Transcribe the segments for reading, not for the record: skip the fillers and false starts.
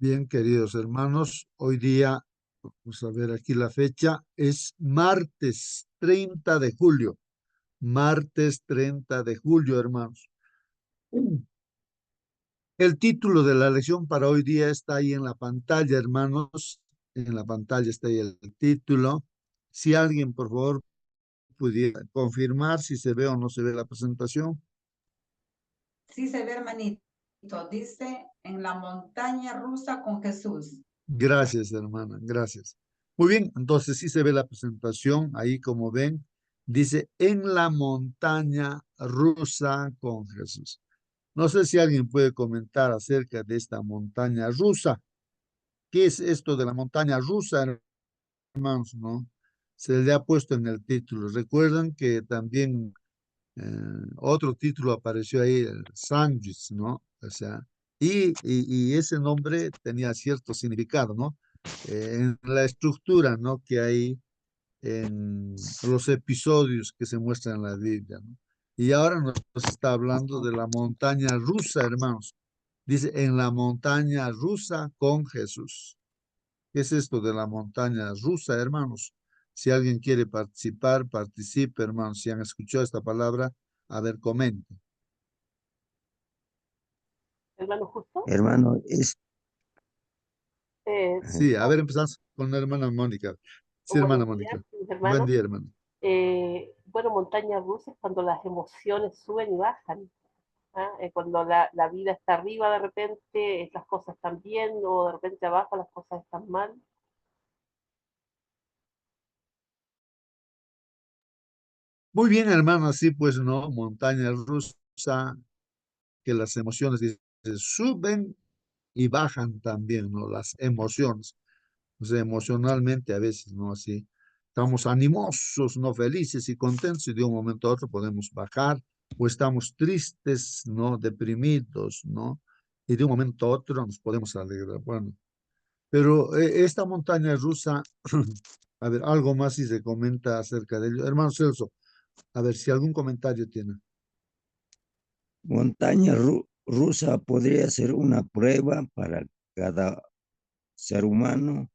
Bien, queridos hermanos, hoy día, vamos a ver aquí la fecha, es martes 30 de julio. Martes 30 de julio, hermanos. El título de la lección para hoy día está ahí en la pantalla, hermanos. En la pantalla está ahí el título. Si alguien, por favor, pudiera confirmar si se ve o no se ve la presentación. Sí se ve, hermanito. Dice en la montaña rusa con Jesús. Gracias, hermana, gracias. Muy bien, entonces sí se ve la presentación, ahí como ven, dice en la montaña rusa con Jesús. No sé si alguien puede comentar acerca de esta montaña rusa. ¿Qué es esto de la montaña rusa, hermanos? ¿No? Se le ha puesto en el título. Recuerdan que también otro título apareció ahí, el sándwich, ¿no? O sea, y ese nombre tenía cierto significado, ¿no? En la estructura, ¿no? Que hay en los episodios que se muestran en la Biblia, ¿no? Y ahora nos está hablando de la montaña rusa, hermanos. Dice, en la montaña rusa con Jesús. ¿Qué es esto de la montaña rusa, hermanos? Si alguien quiere participar, participe, hermanos. Si han escuchado esta palabra, a ver, comente. Hermano Justo. Hermano, Sí, a oh, ver, empezamos con la hermana Mónica. Sí, hermana buenos Mónica. días, mis Buen hermanos. día, hermano. Bueno, montañas rusas cuando las emociones suben y bajan. ¿Ah? Cuando la vida está arriba de repente, las cosas están bien, o de repente abajo las cosas están mal. Muy bien, hermano, así pues, ¿no? Montaña rusa, que las emociones dice, suben y bajan también, ¿no? Las emociones. O sea, emocionalmente a veces, ¿no? Así, estamos animosos, ¿no? Felices y contentos y de un momento a otro podemos bajar o estamos tristes, ¿no? Deprimidos, ¿no? Y de un momento a otro nos podemos alegrar. Bueno, pero esta montaña rusa, a ver, algo más si se comenta acerca de ello. Hermano Celso, a ver si algún comentario tiene. montaña rusa podría ser una prueba para cada ser humano,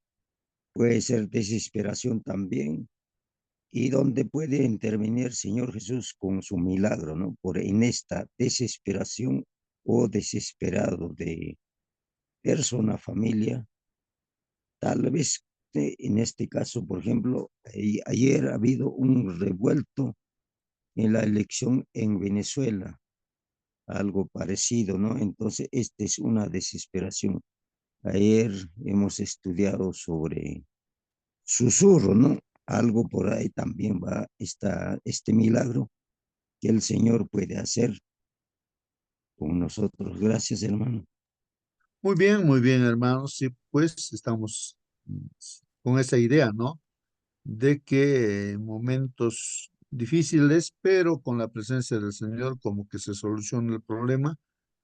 puede ser desesperación también, y donde puede intervenir Señor Jesús con su milagro, ¿no? Por en esta desesperación o desesperado de persona, familia, tal vez en este caso, por ejemplo, ayer ha habido un revuelto en la elección en Venezuela, algo parecido, ¿no? Entonces, esta es una desesperación. Ayer hemos estudiado sobre susurro, ¿no? Algo por ahí también va este milagro que el Señor puede hacer con nosotros. Gracias, hermano. Muy bien, hermanos. Sí, pues estamos con esa idea, ¿no? De que en momentos difíciles, pero con la presencia del Señor, como que se soluciona el problema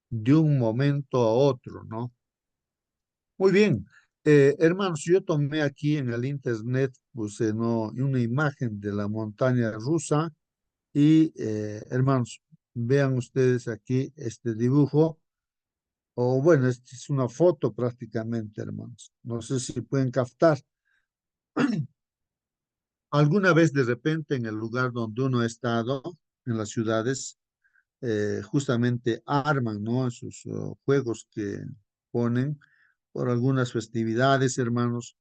de un momento a otro, ¿no? Muy bien. Hermanos, yo tomé aquí en el internet, pues, no, una imagen de la montaña rusa y, hermanos, vean ustedes aquí este dibujo, o bueno, esta es una foto prácticamente, hermanos. No sé si pueden captar. Alguna vez de repente en el lugar donde uno ha estado, en las ciudades, justamente arman, ¿no? Esos juegos que ponen por algunas festividades, hermanos.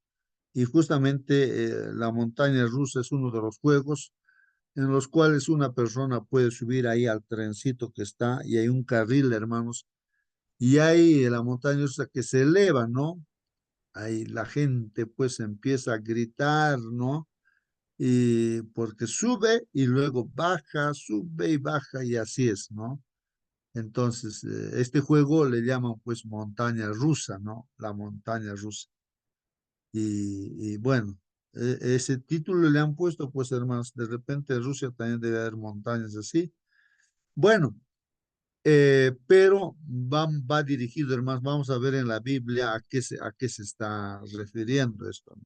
Y justamente la montaña rusa es uno de los juegos en los cuales una persona puede subir ahí al trencito que está y hay un carril, hermanos, y hay la montaña rusa que se eleva, ¿no? Ahí la gente pues empieza a gritar, ¿no? Y porque sube y luego baja, sube y baja y así es, ¿no? Entonces, este juego le llaman pues montaña rusa, ¿no? La montaña rusa. Y bueno, ese título le han puesto, pues hermanos, de repente en Rusia también debe haber montañas así. Bueno, pero va dirigido, hermanos, vamos a ver en la Biblia a qué se está refiriendo esto, ¿no?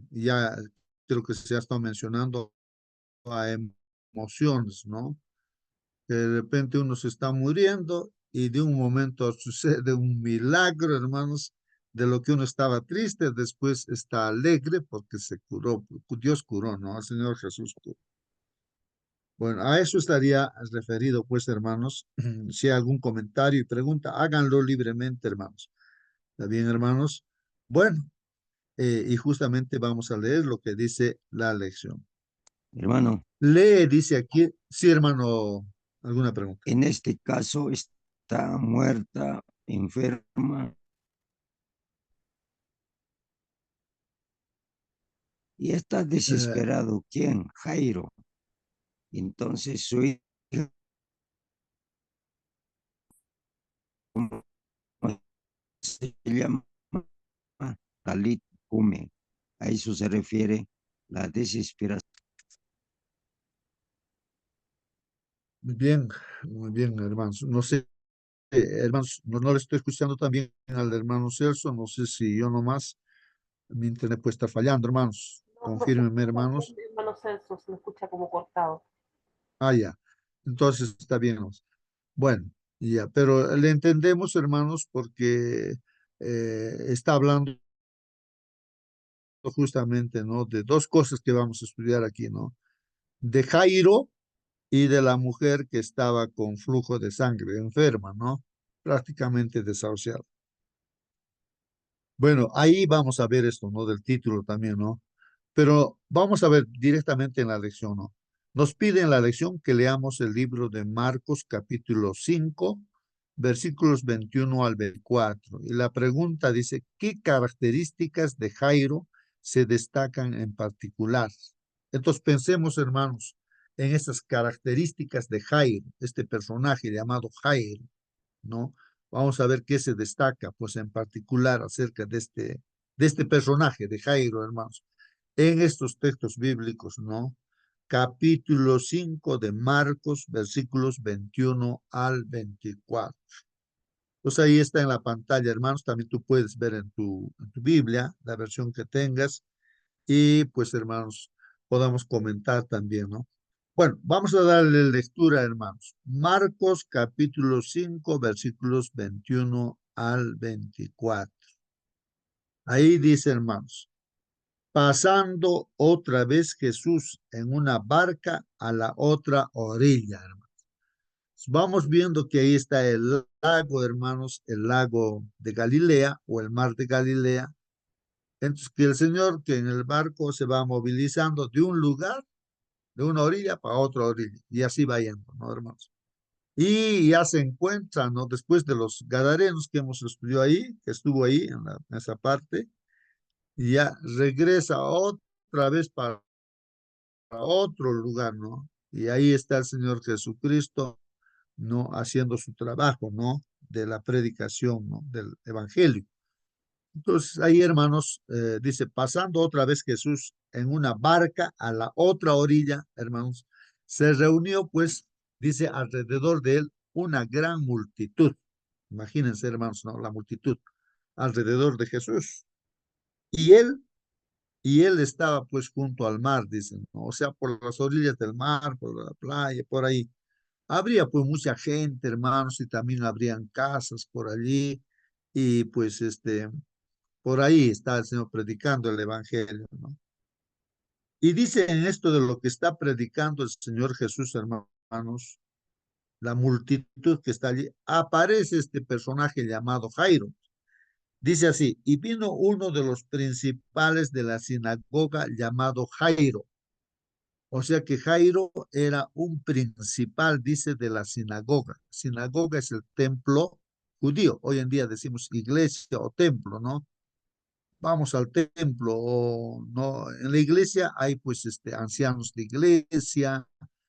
Ya creo que se ha estado mencionando a emociones, ¿no? Que de repente uno se está muriendo y de un momento sucede un milagro, hermanos, de lo que uno estaba triste, después está alegre porque se curó, Dios curó, ¿no? El Señor Jesús curó. Bueno, a eso estaría referido, pues, hermanos. Si hay algún comentario y pregunta, háganlo libremente, hermanos. ¿Está bien, hermanos? Bueno, y justamente vamos a leer lo que dice la lección. Hermano, Lee, dice aquí, sí, hermano, ¿alguna pregunta? en este caso está muerta, enferma, y está Eh, desesperado. ¿Quién? Jairo. Entonces su hija, ¿cómo se llama? Talit Kume. A eso se refiere la desesperación. muy bien, hermanos. No sé, hermanos, no le estoy escuchando también al hermano Celso, no sé si yo nomás, mi internet puede estar fallando, hermanos. No, no se Confírmenme, escucha bien, hermanos. hermano Celso, se me escucha como cortado. Ah, ya. Entonces está bien, hermanos. Bueno, ya, pero le entendemos, hermanos, porque está hablando justamente, ¿no? De dos cosas que vamos a estudiar aquí, ¿no? De Jairo y de la mujer que estaba con flujo de sangre, enferma, ¿no? Prácticamente desahuciada. Bueno, ahí vamos a ver esto, ¿no? Del título también, ¿no? Pero vamos a ver directamente en la lección, ¿no? Nos pide en la lección que leamos el libro de Marcos, capítulo 5, versículos 21 al 24. Y la pregunta dice, ¿qué características de Jairo se destacan en particular? Entonces pensemos, hermanos, en estas características de Jairo, este personaje llamado Jairo, ¿no? Vamos a ver qué se destaca, pues en particular acerca de este personaje de Jairo, hermanos, en estos textos bíblicos, ¿no? Capítulo 5 de Marcos, versículos 21 al 24. Pues ahí está en la pantalla, hermanos, también tú puedes ver en tu Biblia, la versión que tengas, y pues, hermanos, podamos comentar también, ¿no? Bueno, vamos a darle lectura, hermanos. Marcos capítulo 5, versículos 21 al 24. Ahí dice, hermanos, pasando otra vez Jesús en una barca a la otra orilla, hermanos. Vamos viendo que ahí está el lago, hermanos, el lago de Galilea o el mar de Galilea. Entonces, que el Señor, que en el barco se va movilizando de un lugar, de una orilla para otra orilla, y así va yendo, ¿no, hermanos? Y ya se encuentra, ¿no? Después de los Gadarenos que hemos estudiado ahí, que estuvo ahí en esa parte, y ya regresa otra vez para otro lugar, ¿no? Y ahí está el Señor Jesucristo, ¿no? Haciendo su trabajo, ¿no? De la predicación, ¿no? Del Evangelio. Entonces, ahí, hermanos, dice, pasando otra vez Jesús en una barca a la otra orilla, hermanos, se reunió, pues, dice, alrededor de él una gran multitud. Imagínense, hermanos, ¿no? La multitud alrededor de Jesús. Y él, y él estaba, pues, junto al mar, dicen, ¿no? O sea, por las orillas del mar, por la playa, por ahí. Habría, pues, mucha gente, hermanos, y también habrían casas por allí. Y, pues, por ahí está el Señor predicando el Evangelio, ¿no? Y dice en esto de lo que está predicando el Señor Jesús, hermanos, la multitud que está allí, aparece este personaje llamado Jairo. Dice así, y vino uno de los principales de la sinagoga llamado Jairo. O sea que Jairo era un principal, dice, de la sinagoga. Sinagoga es el templo judío. Hoy en día decimos iglesia o templo, ¿no? Vamos al templo o no, en la iglesia hay pues ancianos de iglesia,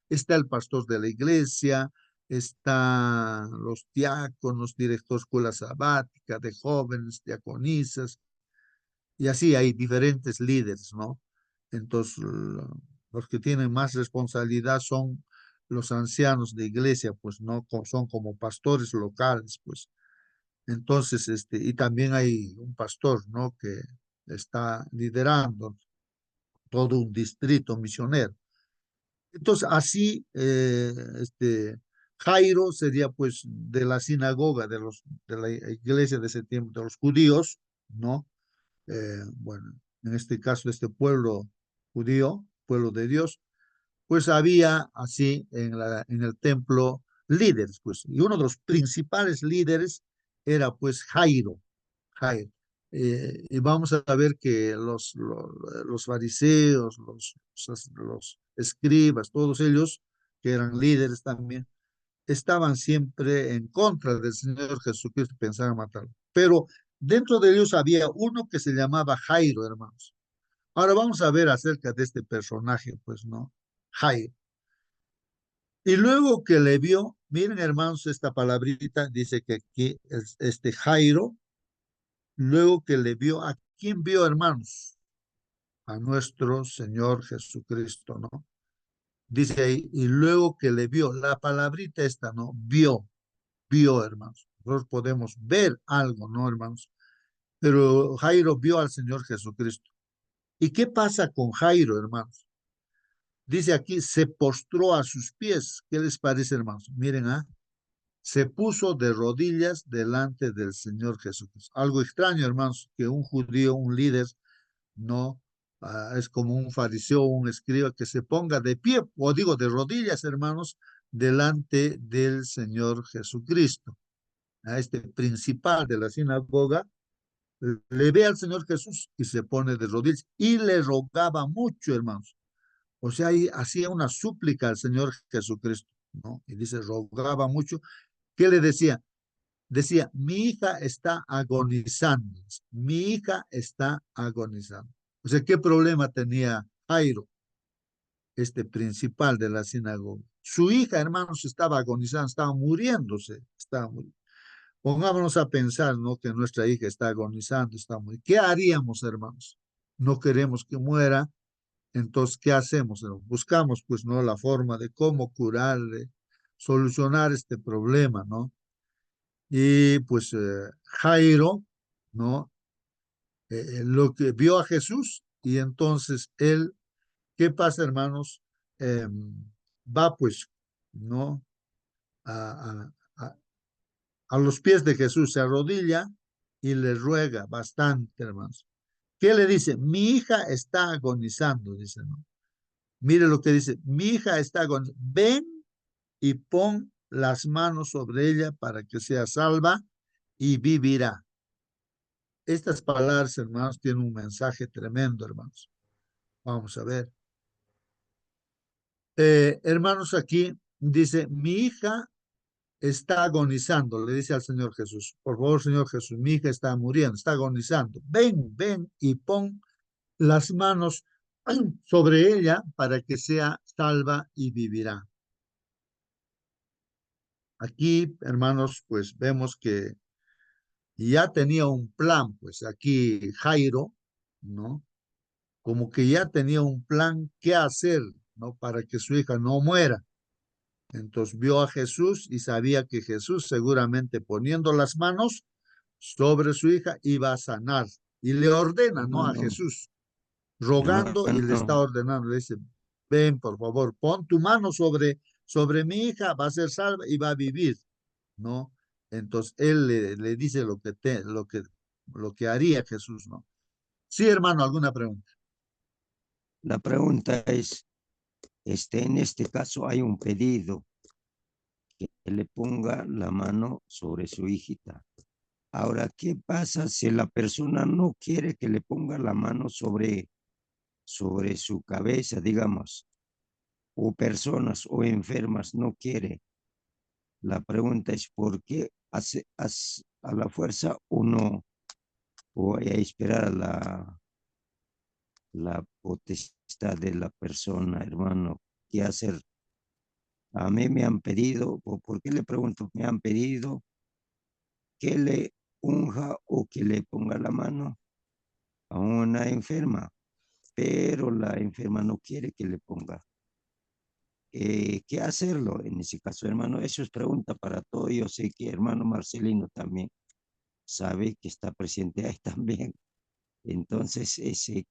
está el pastor de la iglesia, están los diáconos, director de escuela sabática, de jóvenes, diaconisas, y así hay diferentes líderes, ¿no? Entonces, los que tienen más responsabilidad son los ancianos de iglesia, pues no son como pastores locales, pues entonces, y también hay un pastor, ¿no? Que está liderando todo un distrito misionero. Entonces, así, Jairo sería pues de la sinagoga de la iglesia de ese tiempo, de los judíos, ¿no? Bueno, en este caso, este pueblo judío, pueblo de Dios, pues había así en el templo líderes, pues, y uno de los principales líderes era pues Jairo. Jairo. Y vamos a ver que los fariseos, los escribas, todos ellos, que eran líderes también, estaban siempre en contra del Señor Jesucristo, pensaban matarlo. Pero dentro de ellos había uno que se llamaba Jairo, hermanos. Ahora vamos a ver acerca de este personaje, pues, ¿no? Jairo. Y luego que le vio, miren, hermanos, esta palabrita dice que aquí este Jairo, luego que le vio, ¿a quién vio, hermanos? A nuestro Señor Jesucristo, ¿no? Dice ahí, y luego que le vio, la palabrita esta, ¿no? Vio, hermanos. Nosotros podemos ver algo, ¿no, hermanos? Pero Jairo vio al Señor Jesucristo. ¿Y qué pasa con Jairo, hermanos? Dice aquí, se postró a sus pies. ¿Qué les parece, hermanos? Miren, ¿ah? Se puso de rodillas delante del Señor Jesucristo. Algo extraño, hermanos, que un judío, un líder, no es como un fariseo, un escriba, que se ponga de pie, o digo de rodillas, hermanos, delante del Señor Jesucristo. A este principal de la sinagoga, le ve al Señor Jesús y se pone de rodillas y le rogaba mucho, hermanos. O sea, ahí hacía una súplica al Señor Jesucristo, ¿no? Y dice, rogaba mucho. ¿Qué le decía? Decía, mi hija está agonizando. Mi hija está agonizando. O sea, ¿qué problema tenía Jairo, este principal de la sinagoga? Su hija, hermanos, estaba agonizando, estaba muriéndose, estaba muriendo. Pongámonos a pensar, ¿no? Que nuestra hija está agonizando, está muriendo. ¿Qué haríamos, hermanos? No queremos que muera, entonces, ¿qué hacemos? Buscamos, pues, ¿no? La forma de cómo curarle, solucionar este problema, ¿no? Y pues Jairo, ¿no? Lo que vio a Jesús y entonces él, ¿qué pasa, hermanos? Va pues, ¿no? A, a, a, a los pies de Jesús, se arrodilla y le ruega bastante, hermanos. ¿Qué le dice? Mi hija está agonizando, dice, ¿no? Mire lo que dice, mi hija está agonizando, ven y pon las manos sobre ella para que sea salva y vivirá. Estas palabras, hermanos, tienen un mensaje tremendo, hermanos. Vamos a ver. Hermanos, aquí dice, mi hija está agonizando, le dice al Señor Jesús. Por favor, Señor Jesús, mi hija está muriendo, está agonizando. Ven y pon las manos sobre ella para que sea salva y vivirá. Aquí, hermanos, pues vemos que ya tenía un plan, pues aquí Jairo, ¿no? Como que ya tenía un plan qué hacer, ¿no? Para que su hija no muera. Entonces vio a Jesús y sabía que Jesús seguramente poniendo las manos sobre su hija iba a sanar. Y le ordena, ¿no? A Hermano, Jesús, rogando y le está hermano, ordenando. Le dice, ven, por favor, pon tu mano sobre mi hija, va a ser salva y va a vivir, ¿no? Entonces él le dice lo que haría Jesús, ¿no? Sí, hermano, ¿alguna pregunta? la pregunta es, en este caso hay un pedido que le ponga la mano sobre su hijita. Ahora, ¿qué pasa si la persona no quiere que le ponga la mano sobre su cabeza, digamos, o personas o enfermas no quiere? La pregunta es, ¿por qué hace a la fuerza o no? O a esperar a la potestad de la persona, hermano, qué hacer. A mí me han pedido, ¿por qué le pregunto? Me han pedido que le unja o que le ponga la mano a una enferma, pero la enferma no quiere que le ponga. ¿Qué hacerlo en ese caso, hermano? Eso es pregunta para todo. Yo sé que hermano Marcelino también sabe que está presente ahí también. Entonces,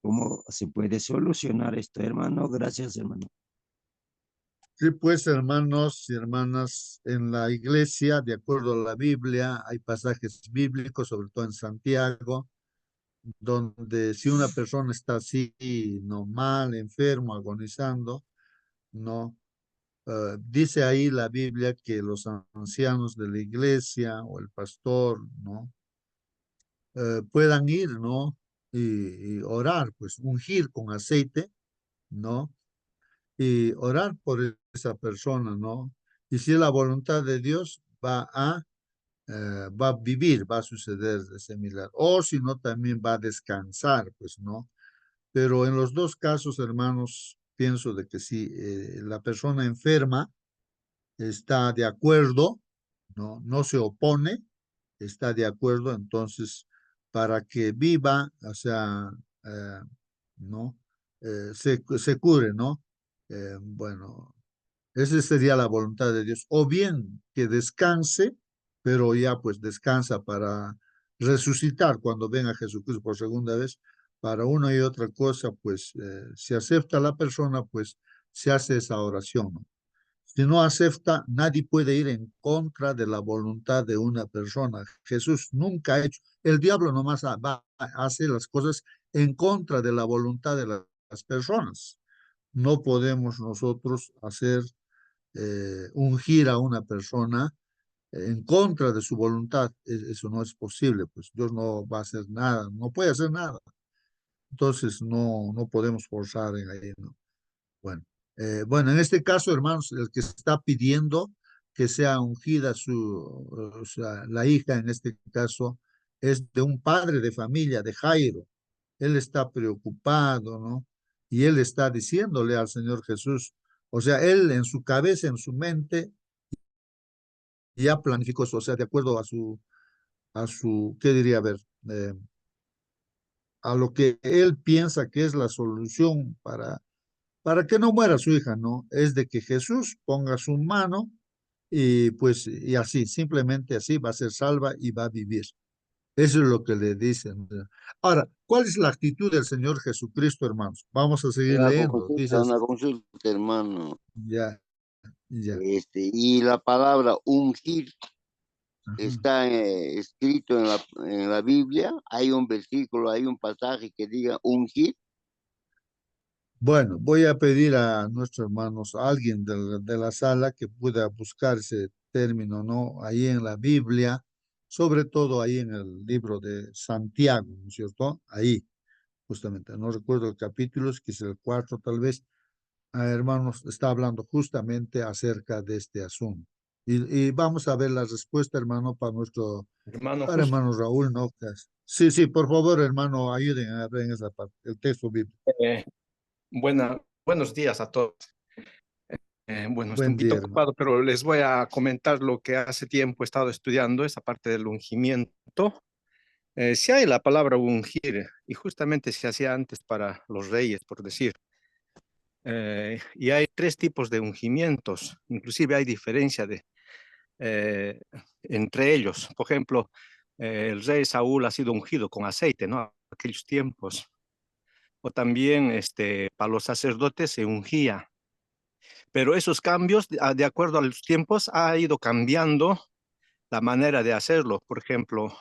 ¿cómo se puede solucionar esto, hermano? Gracias, hermano. Sí, pues hermanos y hermanas, en la iglesia, de acuerdo a la Biblia, hay pasajes bíblicos, sobre todo en Santiago, donde si una persona está así, no mal, enfermo, agonizando, no, dice ahí la Biblia que los ancianos de la iglesia o el pastor, ¿no? Puedan ir, ¿no? Y orar, pues ungir con aceite, ¿no? Y orar por esa persona, ¿no? Y si es la voluntad de Dios, va a vivir, va a suceder ese milagro. O si no, también va a descansar, pues, ¿no? Pero en los dos casos, hermanos, pienso de que si la persona enferma está de acuerdo, ¿no? No se opone, está de acuerdo, entonces, para que viva, o sea, eh, ¿no? Se cure, ¿no? Bueno, esa sería la voluntad de Dios. O bien que descanse, pero ya pues descansa para resucitar cuando venga Jesucristo por segunda vez. Para una y otra cosa, pues si acepta la persona, pues se hace esa oración, ¿no? Si no acepta, nadie puede ir en contra de la voluntad de una persona. Jesús nunca ha hecho, el diablo nomás hace las cosas en contra de la voluntad de las personas. No podemos nosotros hacer ungir a una persona en contra de su voluntad. Eso no es posible, pues Dios no va a hacer nada, no puede hacer nada. Entonces no podemos forzar en ahí, ¿no? Bueno, bueno, en este caso, hermanos, el que está pidiendo que sea ungida o sea, la hija en este caso es de un padre de familia, de Jairo. Él está preocupado, ¿no? Y él está diciéndole al Señor Jesús, o sea, él en su cabeza, en su mente, ya planificó eso, o sea, de acuerdo ¿qué diría? A ver, a lo que él piensa que es la solución para que no muera su hija, ¿no? Es de que Jesús ponga su mano y pues, y así, simplemente así va a ser salva y va a vivir. Eso es lo que le dicen. Ahora, ¿cuál es la actitud del Señor Jesucristo, hermanos? Vamos a seguir leyendo. Dice así, Una consulta, hermano. ya, ya. Y la palabra ungir Ajá. está escrito en la Biblia. Hay un versículo, hay un pasaje que diga ungir. Bueno, voy a pedir a nuestros hermanos, a alguien de la sala que pueda buscar ese término, ¿no? Ahí en la Biblia, sobre todo ahí en el libro de Santiago, ¿no es cierto? Ahí, justamente, no recuerdo el capítulo, es que es el 4 tal vez. Hermanos, está hablando justamente acerca de este asunto. Y vamos a ver la respuesta, hermano, Hermano, para justo, hermano Raúl, ¿no? Sí, sí, por favor, hermano, ayuden a ver en esa parte, el texto bíblico. eh, buenos días a todos. Bueno, estoy un Buen poquito día, hermano. ocupado, pero les voy a comentar lo que hace tiempo he estado estudiando, esa parte del ungimiento. Si hay la palabra ungir, y justamente se hacía antes para los reyes, por decir. Y hay tres tipos de ungimientos, inclusive hay diferencia eh, entre ellos. Por ejemplo, el rey Saúl ha sido ungido con aceite, ¿no? Aquellos tiempos. O también para los sacerdotes se ungía. Pero esos cambios, de acuerdo a los tiempos, ha ido cambiando la manera de hacerlo. Por ejemplo,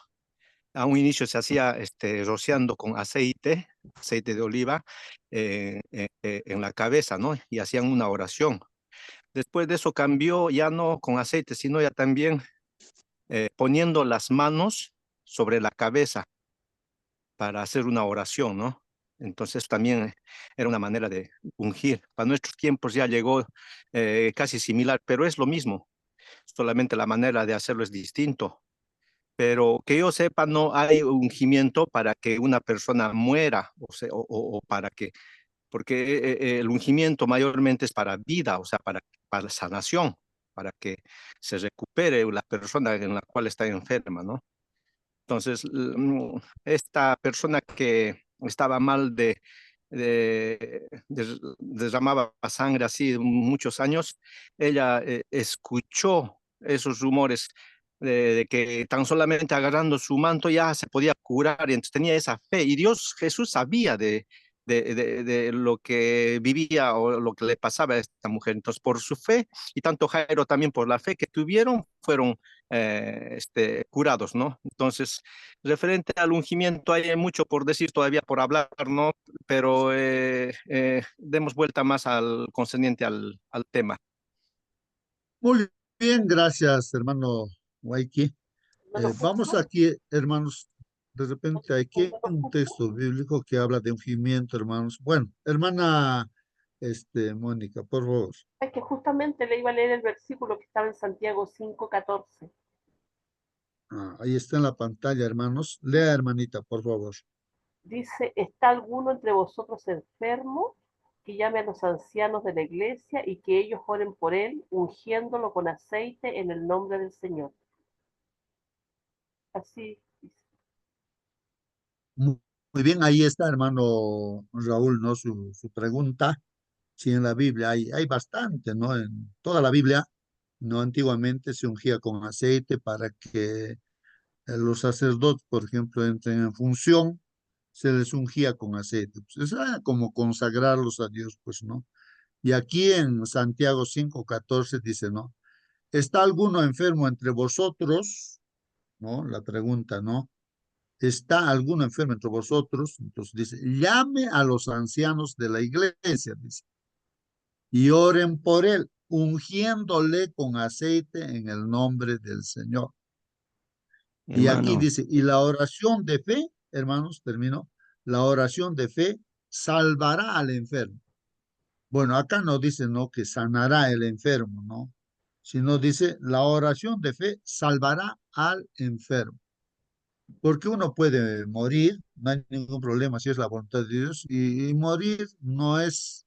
a un inicio se hacía rociando con aceite de oliva en la cabeza, ¿no? Y hacían una oración. Después de eso cambió ya no con aceite, sino ya también poniendo las manos sobre la cabeza para hacer una oración, ¿no? Entonces también era una manera de ungir. Para nuestros tiempos ya llegó casi similar, pero es lo mismo, solamente la manera de hacerlo es distinto. Pero que yo sepa, no hay ungimiento para que una persona muera, o para que, porque el ungimiento mayormente es para vida, o sea, para sanación, para que se recupere la persona en la cual está enferma, ¿no? Entonces, esta persona que estaba mal derramaba sangre así muchos años, ella escuchó esos rumores de que tan solamente agarrando su manto ya se podía curar, y entonces tenía esa fe. Y Jesús sabía de lo que vivía o lo que le pasaba a esta mujer. Entonces, por su fe, y tanto Jairo también por la fe que tuvieron, fueron curados, ¿no? Entonces, referente al ungimiento, hay mucho por decir todavía, por hablar, ¿no? Pero demos vuelta más al concerniente al tema. Muy bien, gracias, hermano Waiki. Hermano Vamos César, aquí, hermanos. De repente aquí hay un texto bíblico que habla de ungimiento, hermanos. Bueno, hermana Mónica, por favor. es que justamente le iba a leer el versículo que estaba en Santiago 5:14. Ahí está en la pantalla, hermanos. Lea, hermanita, por favor. Dice, ¿está alguno entre vosotros enfermo? Que llame a los ancianos de la iglesia y que ellos oren por él, ungiéndolo con aceite en el nombre del Señor. Así dice. Muy muy bien, ahí está, hermano Raúl, ¿no? Su pregunta. Sí, en la Biblia hay bastante, ¿no? En toda la Biblia, ¿no? Antiguamente se ungía con aceite para que los sacerdotes, por ejemplo, entren en función, se les ungía con aceite. Pues eso era como consagrarlos a Dios, pues, ¿no? Y aquí en Santiago 5:14 dice, ¿no? ¿Está alguno enfermo entre vosotros? ¿No? La pregunta, ¿no? ¿Está alguno enfermo entre vosotros? Entonces dice, llame a los ancianos de la iglesia, dice, y oren por él, ungiéndole con aceite en el nombre del Señor. Y aquí Hermano, dice, y la oración de fe, hermanos, termino, la oración de fe salvará al enfermo. Bueno, acá no dice, no, que sanará el enfermo, ¿no? Sino dice, la oración de fe salvará al enfermo. Porque uno puede morir, no hay ningún problema si es la voluntad de Dios, y morir no es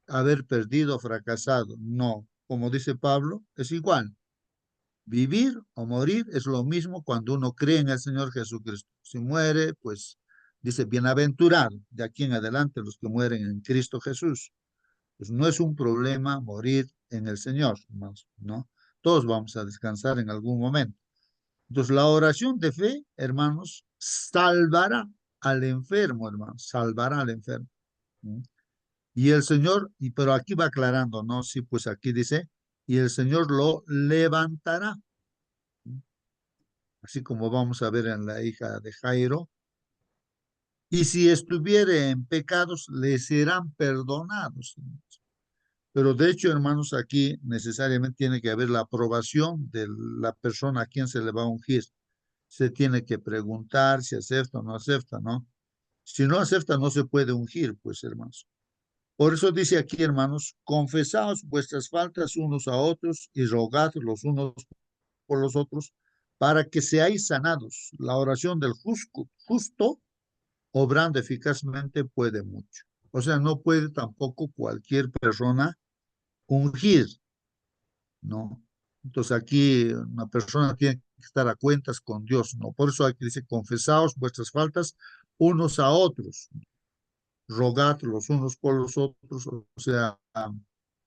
haber perdido, fracasado, no. Como dice Pablo, es igual. Vivir o morir es lo mismo cuando uno cree en el Señor Jesucristo. Si muere, pues dice, bienaventurado, de aquí en adelante los que mueren en Cristo Jesús. Pues no es un problema morir en el Señor, hermanos, ¿no? Todos vamos a descansar en algún momento. Entonces, la oración de fe, hermanos, salvará al enfermo, hermanos, salvará al enfermo. ¿No? Y el Señor, pero aquí va aclarando, ¿no? Sí, pues aquí dice, y el Señor lo levantará. Así como vamos a ver en la hija de Jairo. Y si estuviere en pecados, le serán perdonados. Pero de hecho, hermanos, aquí necesariamente tiene que haber la aprobación de la persona a quien se le va a ungir. Se tiene que preguntar si acepta o no acepta, ¿no? Si no acepta, no se puede ungir, pues, hermanos. Por eso dice aquí, hermanos, confesaos vuestras faltas unos a otros y rogad los unos por los otros para que seáis sanados. La oración del justo obrando eficazmente puede mucho. O sea, no puede tampoco cualquier persona ungir, ¿no? Entonces aquí una persona tiene que estar a cuentas con Dios, ¿no? Por eso aquí dice, confesaos vuestras faltas unos a otros, rogad los unos por los otros, o sea,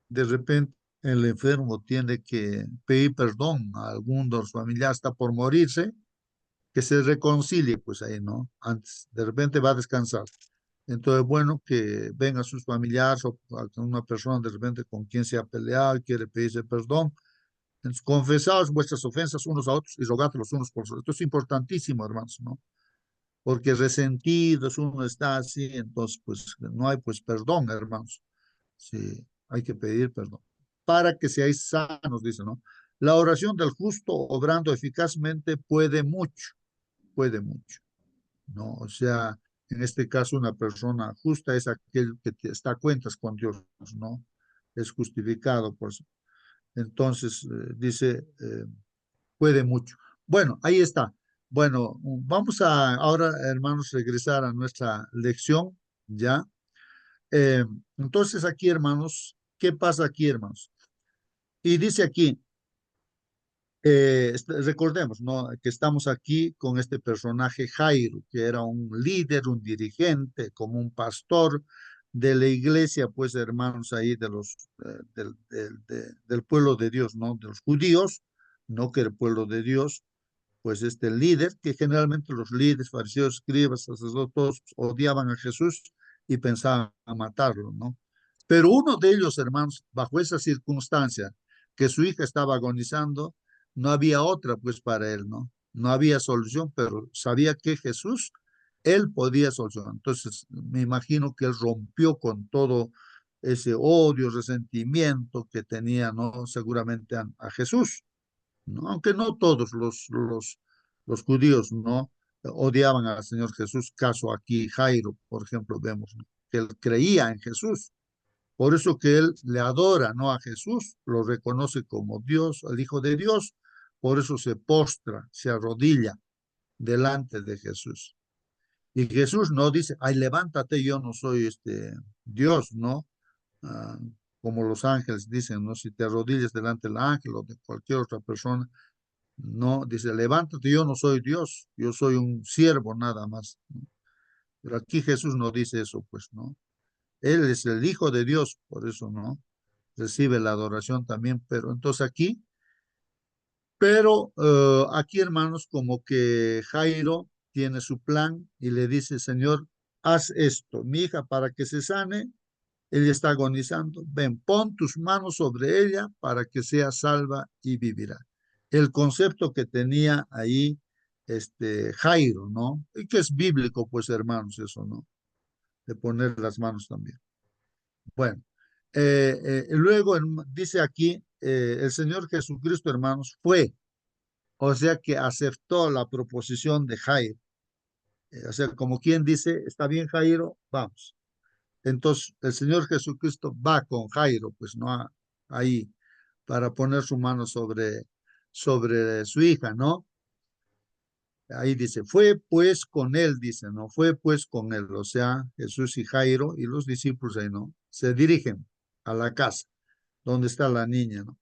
de repente el enfermo tiene que pedir perdón a algún de los familiares, está por morirse, que se reconcilie, pues ahí, ¿no? Antes, de repente va a descansar. Entonces, bueno, que vengan sus familiares o una persona de repente con quien se ha peleado y quiere pedirse perdón. Entonces, confesaos vuestras ofensas unos a otros y rogad los unos por los otros. Esto es importantísimo, hermanos, ¿no? Porque resentidos uno está así, entonces, pues no hay pues perdón, hermanos. Sí, hay que pedir perdón. Para que seáis sanos, dice, ¿no? La oración del justo obrando eficazmente puede mucho, ¿no? O sea, en este caso una persona justa es aquel que está a cuentas con Dios, ¿no? Es justificado por eso. Entonces, dice, puede mucho. Bueno, ahí está. Bueno, vamos a ahora, hermanos, regresar a nuestra lección, ¿ya? Eh, entonces aquí, hermanos, ¿qué pasa aquí, hermanos? Y dice aquí, recordemos, ¿no? Que estamos aquí con este personaje Jairo, que era un líder, un dirigente, como un pastor de la iglesia, pues hermanos ahí de del pueblo de Dios, ¿no? De los judíos, no que el pueblo de Dios, pues este líder, que generalmente los líderes, fariseos, escribas, sacerdotes, todos odiaban a Jesús, y pensaban matarlo, ¿no? Pero uno de ellos, hermanos, bajo esa circunstancia, que su hija estaba agonizando, no había otra pues para él, ¿no? No había solución, pero sabía que Jesús, él podía solucionar. Entonces, me imagino que él rompió con todo ese odio, resentimiento que tenía, ¿no? Seguramente a Jesús, ¿no? Aunque no todos los judíos, ¿no? Odiaban al Señor Jesús. Caso aquí, Jairo, por ejemplo, vemos, ¿no? Que él creía en Jesús. Por eso que él le adora, ¿no? A Jesús, lo reconoce como Dios, el Hijo de Dios. Por eso se postra, se arrodilla delante de Jesús. Y Jesús no dice, ay, levántate, yo no soy Dios, ¿no? Ah, como los ángeles dicen, ¿no? Si te arrodillas delante del ángel o de cualquier otra persona, no, dice, levántate, yo no soy Dios, yo soy un siervo nada más, ¿no? Pero aquí Jesús no dice eso, pues, ¿no? Él es el Hijo de Dios, por eso, ¿no? Recibe la adoración también, pero entonces aquí, hermanos, como que Jairo tiene su plan y le dice, Señor, haz esto, mi hija, para que se sane, ella está agonizando, ven, pon tus manos sobre ella para que sea salva y vivirá. El concepto que tenía ahí Jairo, ¿no? Y que es bíblico, pues, hermanos, eso, ¿no? De poner las manos también. Bueno, luego dice aquí, el Señor Jesucristo, hermanos, fue, o sea que aceptó la proposición de Jairo. O sea, como quien dice, está bien, Jairo, vamos. Entonces, el Señor Jesucristo va con Jairo, pues no ahí, para poner su mano sobre su hija, ¿no? Ahí dice, fue pues con él, dice, ¿no? Fue pues con él, o sea, Jesús y Jairo y los discípulos ahí, ¿no? Se dirigen a la casa donde está la niña, ¿no?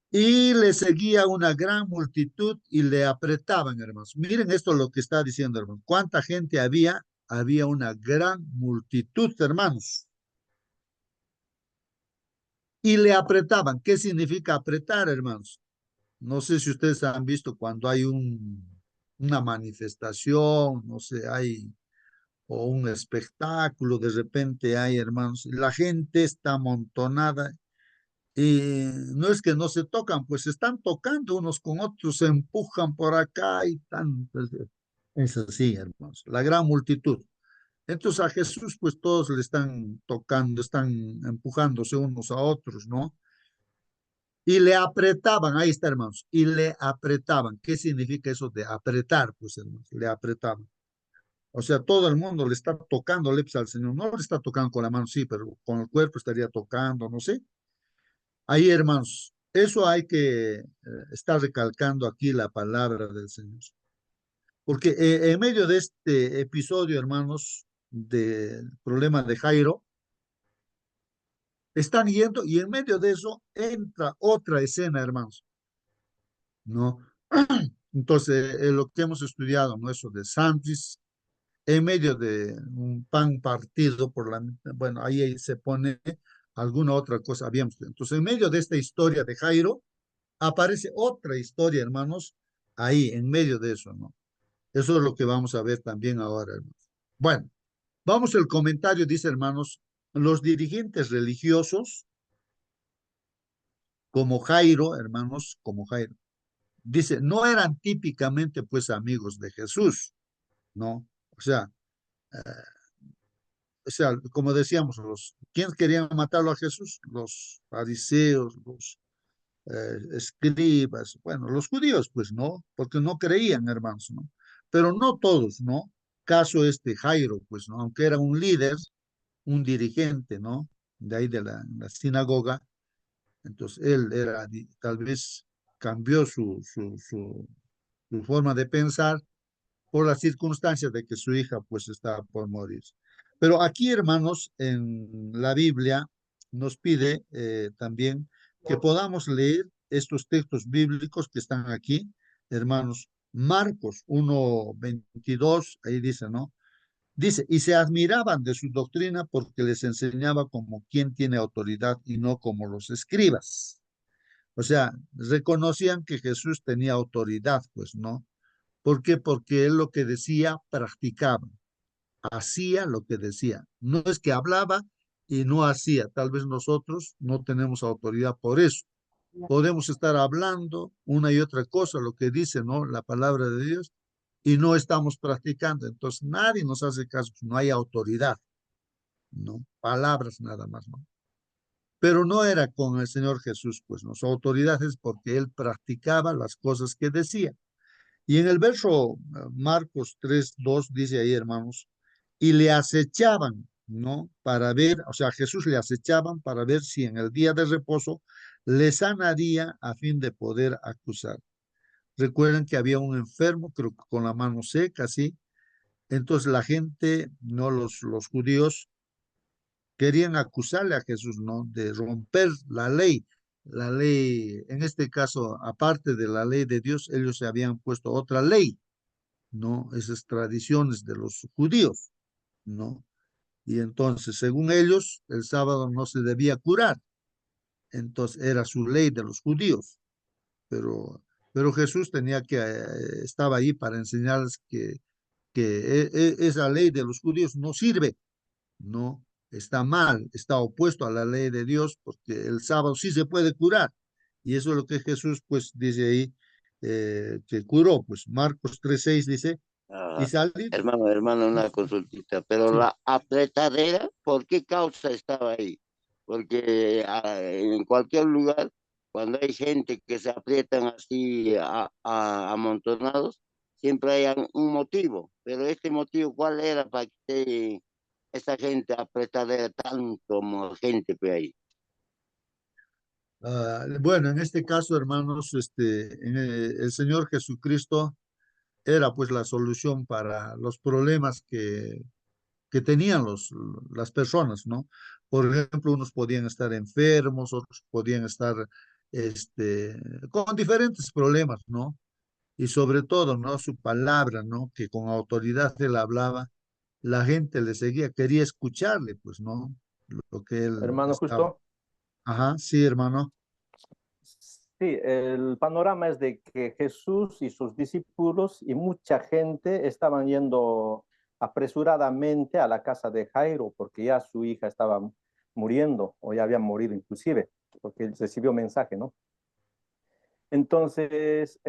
Y le seguía una gran multitud y le apretaban, hermanos. Miren esto lo que está diciendo, hermanos. ¿Cuánta gente había? Había una gran multitud, hermanos. Y le apretaban. ¿Qué significa apretar, hermanos? No sé si ustedes han visto cuando hay una manifestación, no sé, o un espectáculo, de repente hay, hermanos, la gente está amontonada y no es que no se tocan, pues se están tocando unos con otros, se empujan por acá y tan, pues, es así, hermanos, la gran multitud. Entonces a Jesús, pues todos le están tocando, están empujándose unos a otros, ¿no? Y le apretaban, ahí está, hermanos, y le apretaban. ¿Qué significa eso de apretar? Pues, hermanos, le apretaban. O sea, todo el mundo le está tocando lips al Señor. No le está tocando con la mano, sí, pero con el cuerpo estaría tocando, no sé. Ahí, hermanos, eso hay que estar recalcando aquí la palabra del Señor. Porque en medio de este episodio, hermanos, del problema de Jairo, están yendo y en medio de eso entra otra escena, hermanos, ¿no? Entonces, lo que hemos estudiado, ¿no? Eso de sándwich, en medio de un pan partido por la, bueno, ahí se pone alguna otra cosa, habíamos. Entonces, en medio de esta historia de Jairo, aparece otra historia, hermanos, ahí, en medio de eso, ¿no? Eso es lo que vamos a ver también ahora, hermanos. Bueno, vamos al comentario, dice, hermanos, los dirigentes religiosos, como Jairo, hermanos, como Jairo, dice, no eran típicamente, pues, amigos de Jesús, ¿no? Eh, o sea, como decíamos, ¿quiénes querían matarlo a Jesús? Los fariseos, los escribas, bueno, los judíos, pues, ¿no? Porque no creían, hermanos, ¿no? Pero no todos, ¿no? Caso Jairo, pues, ¿no? Aunque era un líder, un dirigente, ¿no? De ahí de la sinagoga, entonces él era, tal vez cambió su forma de pensar por las circunstancias de que su hija pues estaba por morir. Pero aquí, hermanos, en la Biblia nos pide también que podamos leer estos textos bíblicos que están aquí, hermanos. Marcos 1:22, ahí dice, ¿no? Dice, y se admiraban de su doctrina porque les enseñaba como quien tiene autoridad y no como los escribas. O sea, reconocían que Jesús tenía autoridad, pues, ¿no? ¿Por qué? Porque él lo que decía practicaba. hacía lo que decía. No es que hablaba y no hacía. Tal vez nosotros no tenemos autoridad por eso. Podemos estar hablando una y otra cosa, lo que dice, ¿no? La palabra de Dios, y no estamos practicando. Entonces nadie nos hace caso, no hay autoridad, ¿no? Palabras nada más, ¿no? Pero no era con el Señor Jesús, pues, ¿no? Su autoridad es porque él practicaba las cosas que decía. Y en el verso Marcos 3:2 dice ahí, hermanos, y le acechaban, ¿no? Para ver, o sea, a Jesús le acechaban para ver si en el día de reposo le sanaría a fin de poder acusar. Recuerden que había un enfermo, creo que con la mano seca, ¿sí? Entonces la gente, no los judíos, querían acusarle a Jesús, ¿no? De romper la ley. La ley, en este caso, aparte de la ley de Dios, ellos se habían puesto otra ley, ¿no? Esas tradiciones de los judíos, ¿no? Y entonces, según ellos, el sábado no se debía curar. Entonces, era su ley de los judíos. Pero Jesús tenía que, estaba ahí para enseñarles que esa ley de los judíos no sirve, no está mal, está opuesto a la ley de Dios, porque el sábado sí se puede curar. Y eso es lo que Jesús, pues, dice ahí, que curó. Pues Marcos 3:6 dice, y Ah, salidos. hermano, una consultita, pero Sí. la apretadera, ¿por qué causa estaba ahí? Porque en cualquier lugar, cuando hay gente que se aprietan así amontonados, siempre hay un motivo, pero este motivo, ¿cuál era para que esté esa gente apretadera tanto como gente que hay? Bueno, en este caso, hermanos, el Señor Jesucristo era pues la solución para los problemas que tenían las personas, ¿no? Por ejemplo, unos podían estar enfermos, otros podían estar con diferentes problemas, ¿no? Y sobre todo, ¿no? Su palabra, ¿no? Que con autoridad él hablaba, la gente le seguía, quería escucharle, pues, ¿no? Lo que él Hermano, estaba. justo, Ajá, sí, hermano. sí, el panorama es de que Jesús y sus discípulos y mucha gente estaban yendo apresuradamente a la casa de Jairo porque ya su hija estaba muriendo o ya había morido inclusive, porque él recibió mensaje, ¿no? Entonces,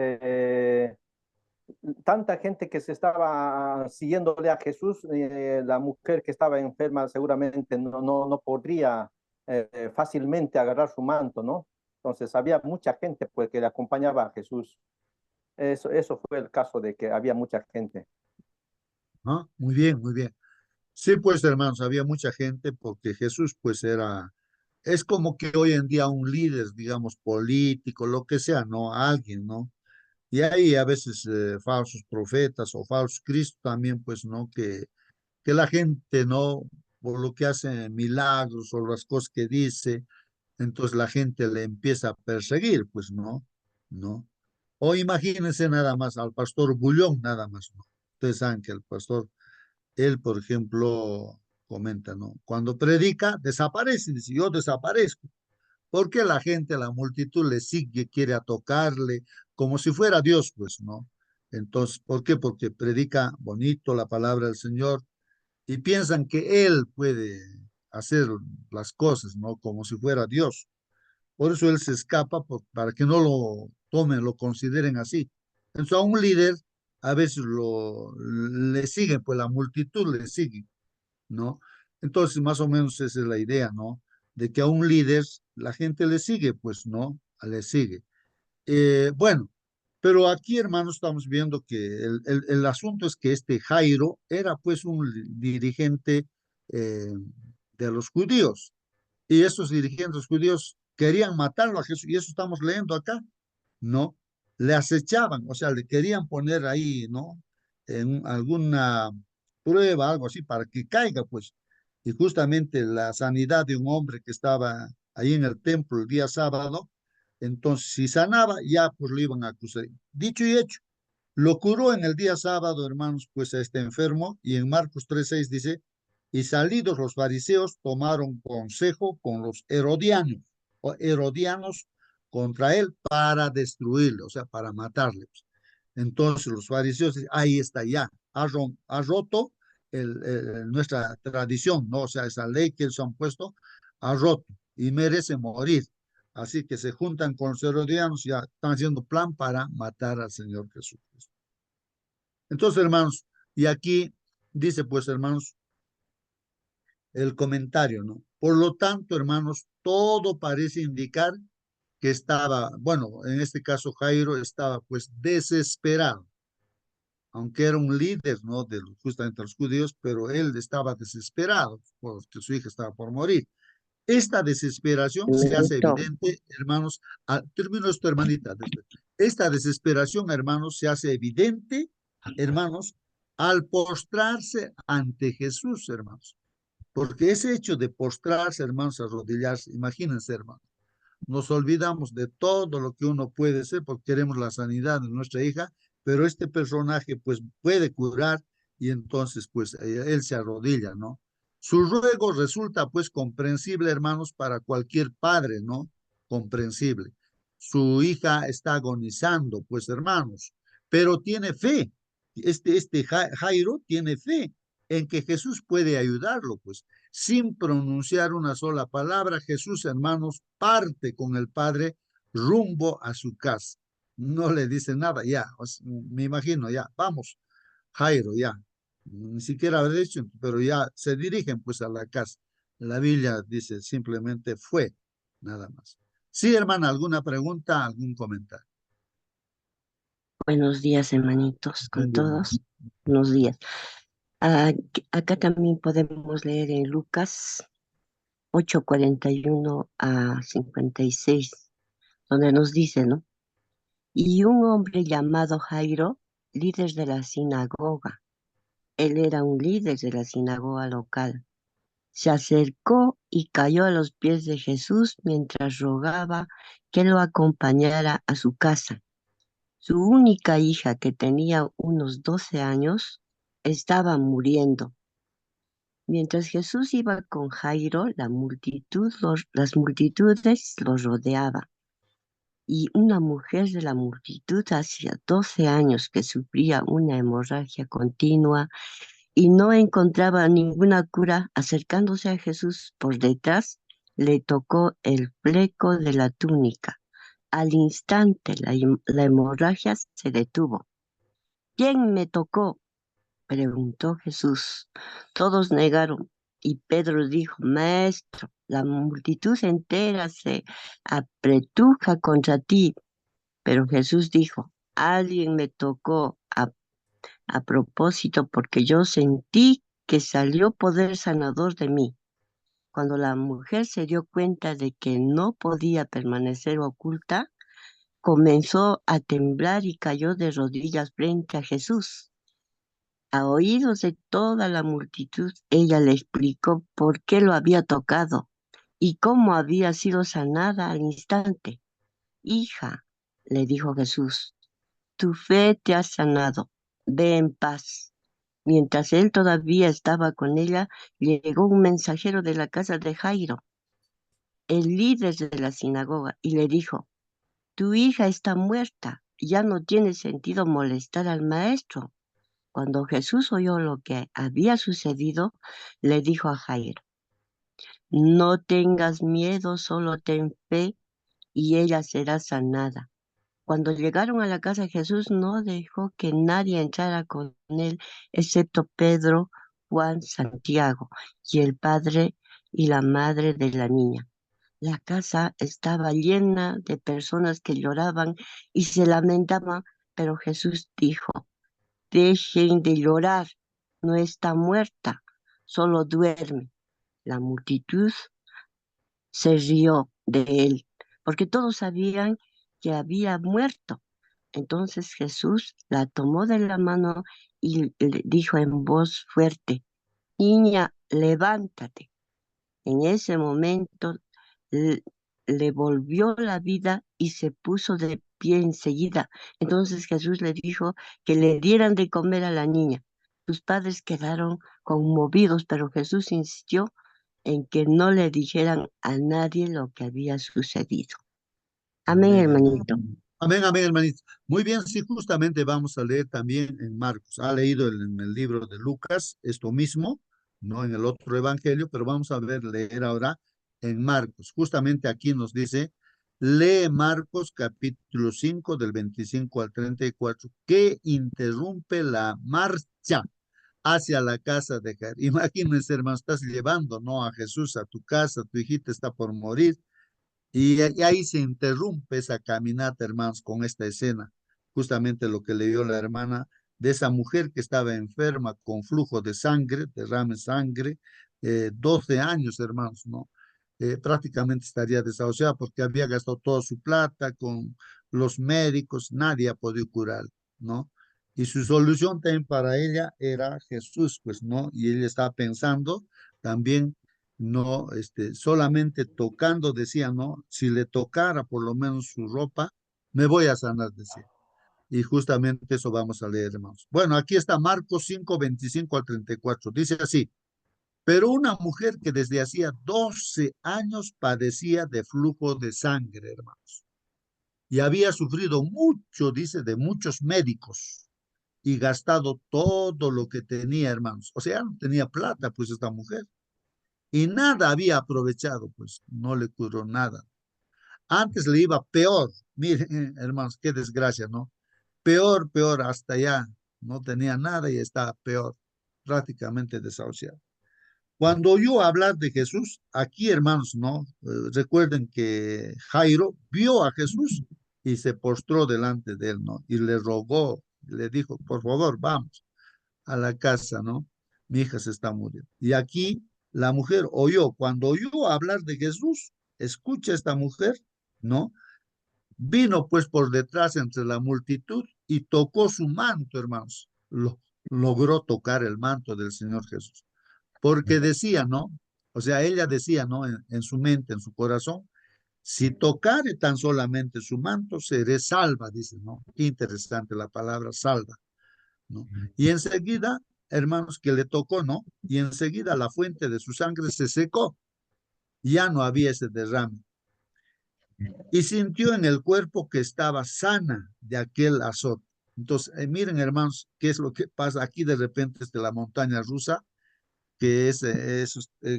tanta gente que se estaba siguiéndole a Jesús, la mujer que estaba enferma seguramente no podría fácilmente agarrar su manto, ¿no? Entonces había mucha gente pues, que le acompañaba a Jesús. Eso fue el caso de que había mucha gente. Ah, muy bien, muy bien. Sí, pues, hermanos, había mucha gente porque Jesús, pues, es como que hoy en día un líder, digamos, político, lo que sea, ¿no? Alguien, ¿no? Y hay a veces falsos profetas o falsos Cristos también, pues, ¿no? Que la gente, ¿no? Por lo que hace milagros o las cosas que dice, entonces la gente le empieza a perseguir, pues, ¿no? ¿No? O imagínense nada más al pastor Bullón, nada más, ¿no? Ustedes saben que el pastor, él, por ejemplo, comenta, ¿no? Cuando predica, desaparece, dice, yo desaparezco. Porque la gente, la multitud le sigue, quiere a tocarle, como si fuera Dios, pues, ¿no? Entonces, ¿por qué? Porque predica bonito la palabra del Señor y piensan que Él puede hacer las cosas, ¿no? Como si fuera Dios. Por eso Él se escapa para que no lo tomen, lo consideren así. Entonces, a un líder a veces le siguen, pues la multitud le sigue, ¿no? Entonces, más o menos esa es la idea, ¿no? De que a un líder la gente le sigue, pues, ¿no? Le sigue. Bueno, pero aquí, hermanos, estamos viendo que el asunto es que este Jairo era, pues, un dirigente eh, de los judíos, y esos dirigentes judíos querían matarlo a Jesús, y eso estamos leyendo acá, ¿no? Le acechaban, o sea, le querían poner ahí, ¿no? En alguna prueba, algo así, para que caiga, pues. Y justamente la sanidad de un hombre que estaba ahí en el templo el día sábado, entonces si sanaba, ya pues lo iban a acusar. Dicho y hecho, lo curó en el día sábado, hermanos, pues a este enfermo, y en Marcos 3:6 dice, y salidos los fariseos tomaron consejo con los herodianos, o herodianos contra él para destruirle, o sea, para matarle. Entonces los fariseos dicen, ahí está ya, ha roto nuestra tradición, ¿no? O sea, esa ley que ellos han puesto ha roto y merece morir. Así que se juntan con los herodianos y ya están haciendo plan para matar al Señor Jesucristo. Entonces, hermanos, y aquí dice, pues, hermanos, el comentario, ¿no? Por lo tanto, hermanos, todo parece indicar que estaba, bueno, en este caso Jairo estaba pues desesperado, aunque era un líder, ¿no? De justamente los judíos, pero él estaba desesperado porque su hija estaba por morir. Esta desesperación se hace Hermanito, evidente, hermanos, termino esto, hermanita, después. Esta desesperación, hermanos, se hace evidente, hermanos, al postrarse ante Jesús, hermanos. Porque ese hecho de postrarse, hermanos, arrodillarse, imagínense, hermanos, nos olvidamos de todo lo que uno puede ser porque queremos la sanidad de nuestra hija, pero este personaje pues puede curar y entonces pues él se arrodilla, ¿no? Su ruego resulta pues comprensible, hermanos, para cualquier padre, ¿no? Comprensible. Su hija está agonizando, pues hermanos, pero tiene fe. Este Jairo tiene fe en que Jesús puede ayudarlo, pues sin pronunciar una sola palabra, Jesús, hermanos, parte con el Padre rumbo a su casa. No le dice nada, ya, me imagino, ya, vamos, Jairo, ya. Ni siquiera habrá dicho, pero ya se dirigen pues a la casa. La Biblia dice simplemente fue, nada más. Sí, hermana, ¿alguna pregunta, algún comentario? buenos días, hermanitos, con Buen día, hermano. todos. Buenos días. Acá también podemos leer en Lucas 8:41 a 56, donde nos dice, ¿no? Y un hombre llamado Jairo, líder de la sinagoga, él era un líder de la sinagoga local, se acercó y cayó a los pies de Jesús mientras rogaba que lo acompañara a su casa. Su única hija, que tenía unos 12 años, estaba muriendo. Mientras Jesús iba con Jairo, las multitudes lo rodeaban. Y una mujer de la multitud hacía 12 años que sufría una hemorragia continua y no encontraba ninguna cura, acercándose a Jesús por detrás, le tocó el fleco de la túnica. Al instante la hemorragia se detuvo. ¿Quién me tocó?, preguntó Jesús. Todos negaron y Pedro dijo, Maestro, la multitud entera se apretuja contra ti. Pero Jesús dijo, alguien me tocó a propósito porque yo sentí que salió poder sanador de mí. Cuando la mujer se dio cuenta de que no podía permanecer oculta, comenzó a temblar y cayó de rodillas frente a Jesús. A oídos de toda la multitud, ella le explicó por qué lo había tocado y cómo había sido sanada al instante. Hija, le dijo Jesús, tu fe te ha sanado, ve en paz. Mientras él todavía estaba con ella, llegó un mensajero de la casa de Jairo, el líder de la sinagoga, y le dijo, tu hija está muerta, ya no tiene sentido molestar al maestro. Cuando Jesús oyó lo que había sucedido, le dijo a Jairo, no tengas miedo, solo ten fe y ella será sanada. Cuando llegaron a la casa, Jesús no dejó que nadie entrara con él, excepto Pedro, Juan, Santiago y el padre y la madre de la niña. La casa estaba llena de personas que lloraban y se lamentaban, pero Jesús dijo, dejen de llorar, no está muerta, solo duerme. La multitud se rió de él, porque todos sabían que había muerto. Entonces Jesús la tomó de la mano y le dijo en voz fuerte, niña, levántate. En ese momento le, le volvió la vida y se puso de pie enseguida. Entonces Jesús le dijo que le dieran de comer a la niña. Sus padres quedaron conmovidos, pero Jesús insistió en que no le dijeran a nadie lo que había sucedido. Amén, Amén, hermanito. amén. Amén, amén, hermanito. Muy bien, sí, justamente vamos a leer también en Marcos. Ha leído en el libro de Lucas esto mismo, no en el otro evangelio, pero vamos a leer ahora en Marcos. Justamente aquí nos dice, lee Marcos capítulo 5 del 25 al 34, que interrumpe la marcha hacia la casa de Jair. Imagínense, hermano, estás llevando, ¿no? A Jesús a tu casa, tu hijita está por morir y ahí se interrumpe esa caminata, hermanos, con esta escena. Justamente lo que leyó la hermana de esa mujer que estaba enferma con flujo de sangre, derrame de sangre, 12 años, hermanos, ¿no? Prácticamente estaría desahuciada porque había gastado toda su plata con los médicos, nadie ha podido curar, ¿no? Y su solución también para ella era Jesús, pues, ¿no? Y ella estaba pensando también no, solamente tocando, decía, ¿no? Si le tocara por lo menos su ropa, me voy a sanar, decía. Y justamente eso vamos a leer, hermanos. Bueno, aquí está Marcos 5, 25 al 34. Dice así, pero una mujer que desde hacía 12 años padecía de flujo de sangre, hermanos, y había sufrido mucho, dice, de muchos médicos y gastado todo lo que tenía, hermanos. O sea, no tenía plata, pues esta mujer y nada había aprovechado, pues no le curó nada. Antes le iba peor. Miren, hermanos, qué desgracia, ¿no? Peor, peor, hasta allá. No tenía nada y estaba peor, prácticamente desahuciado. Cuando oyó hablar de Jesús, aquí, hermanos, ¿no? Recuerden que Jairo vio a Jesús y se postró delante de él, ¿no? Y le rogó, le dijo, por favor, vamos a la casa, ¿no? Mi hija se está muriendo. Y aquí la mujer oyó, cuando oyó hablar de Jesús, escucha esta mujer, ¿no? Vino pues por detrás entre la multitud y tocó su manto, hermanos. Logró tocar el manto del Señor Jesús. Porque decía, ¿no? O sea, ella decía, ¿no? En su mente, en su corazón, si tocare tan solamente su manto, seré salva, dice, ¿no? Qué interesante la palabra salva. ¿No? Y enseguida, hermanos, que le tocó, ¿no? Y enseguida la fuente de su sangre se secó, ya no había ese derrame. Y sintió en el cuerpo que estaba sana de aquel azote. Entonces, miren, hermanos, qué es lo que pasa aquí de repente es de la montaña rusa, que es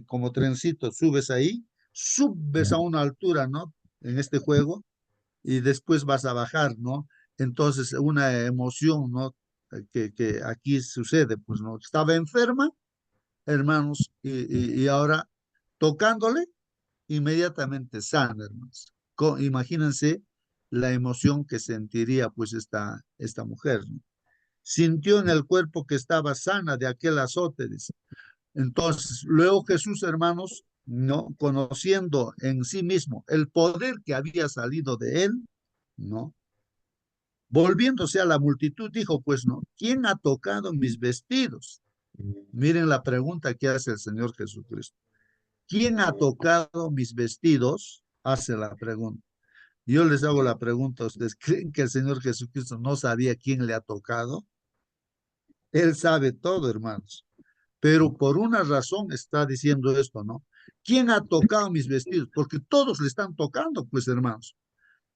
como trencito, subes ahí, subes a una altura, ¿no? En este juego, y después vas a bajar, ¿no? Entonces, una emoción, ¿no? Que aquí sucede, pues, ¿no? Estaba enferma, hermanos, y ahora tocándole, inmediatamente sana, hermanos. Imagínense la emoción que sentiría, pues, esta mujer, ¿no? Sintió en el cuerpo que estaba sana de aquel azote, dice. Entonces, luego Jesús, hermanos, ¿no? Conociendo en sí mismo el poder que había salido de él, ¿no? Volviéndose a la multitud, dijo, pues no, ¿quién ha tocado mis vestidos? Miren la pregunta que hace el Señor Jesucristo. ¿Quién ha tocado mis vestidos? Hace la pregunta. Yo les hago la pregunta, ¿ustedes creen que el Señor Jesucristo no sabía quién le ha tocado? Él sabe todo, hermanos. Pero por una razón está diciendo esto, ¿no? ¿Quién ha tocado mis vestidos? Porque todos le están tocando, pues, hermanos.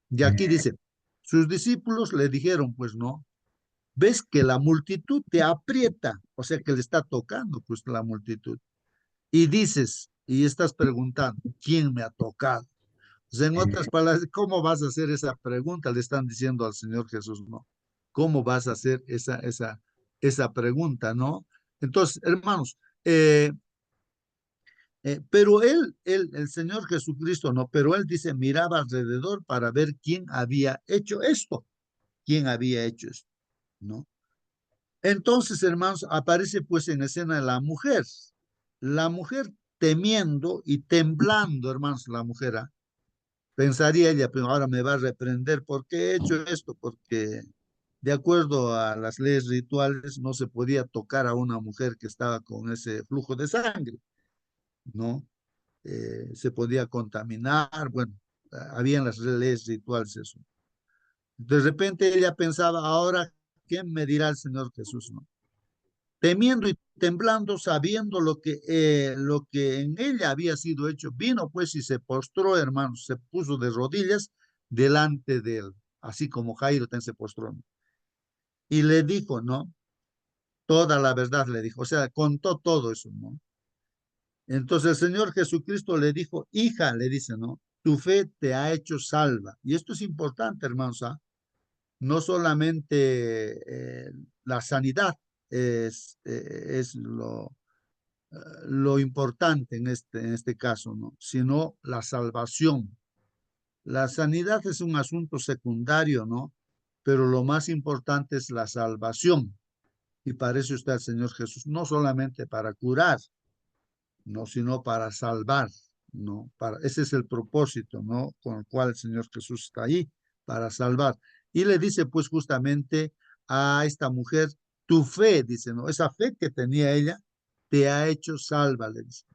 Y aquí dice, sus discípulos le dijeron, pues, no, ves que la multitud te aprieta, o sea que le está tocando, pues, la multitud. Y dices, y estás preguntando, ¿quién me ha tocado? O sea, en otras palabras, ¿cómo vas a hacer esa pregunta? Le están diciendo al Señor Jesús, ¿no? ¿Cómo vas a hacer esa pregunta, no? Entonces, hermanos, pero el Señor Jesucristo, no, pero él dice, miraba alrededor para ver quién había hecho esto, quién había hecho esto, ¿no? Entonces, hermanos, aparece pues en escena la mujer temiendo y temblando, hermanos, la mujer, ¿ah? Pensaría ella, pero ahora me va a reprender, ¿por qué he hecho esto? Porque de acuerdo a las leyes rituales no se podía tocar a una mujer que estaba con ese flujo de sangre, ¿no? Se podía contaminar, bueno, habían las leyes rituales eso. De repente ella pensaba, ahora, ¿qué me dirá el Señor Jesús? ¿No? Temiendo y temblando, sabiendo lo que en ella había sido hecho, vino pues y se postró, hermanos, se puso de rodillas delante de él. así como Jairo también se postró. Y le dijo, ¿no? Toda la verdad le dijo, o sea, contó todo eso, ¿no? Entonces el Señor Jesucristo le dijo, hija, le dice, ¿no? Tu fe te ha hecho salva. Y esto es importante, hermanos, ¿ah? No solamente la sanidad es lo importante en este caso, ¿no? Sino la salvación. La sanidad es un asunto secundario, ¿no? Pero lo más importante es la salvación. Y para eso está el Señor Jesús, no solamente para curar, no, sino para salvar, ¿no? Ese es el propósito, ¿no? Con el cual el Señor Jesús está ahí, para salvar. Y le dice, pues, justamente a esta mujer, tu fe, dice, ¿no? Esa fe que tenía ella, te ha hecho salva, le dice.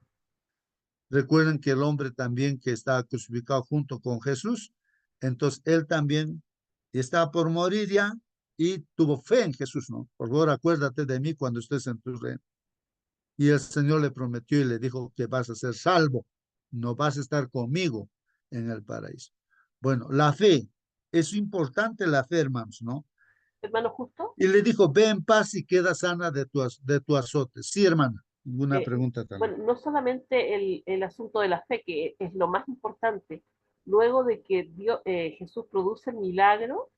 Recuerden que el hombre también que estaba crucificado junto con Jesús, entonces él también estaba por morir ya y tuvo fe en Jesús, ¿no? Por favor, acuérdate de mí cuando estés en tu reino. Y el Señor le prometió y le dijo que vas a ser salvo, no vas a estar conmigo en el paraíso. Bueno, la fe, es importante la fe, hermanos, ¿no? Hermano Justo. Y le dijo, ve en paz y queda sana de tu azote. Sí, hermana, ninguna pregunta también. Bueno, no solamente el asunto de la fe, que es lo más importante, luego de que Jesús produce el milagro,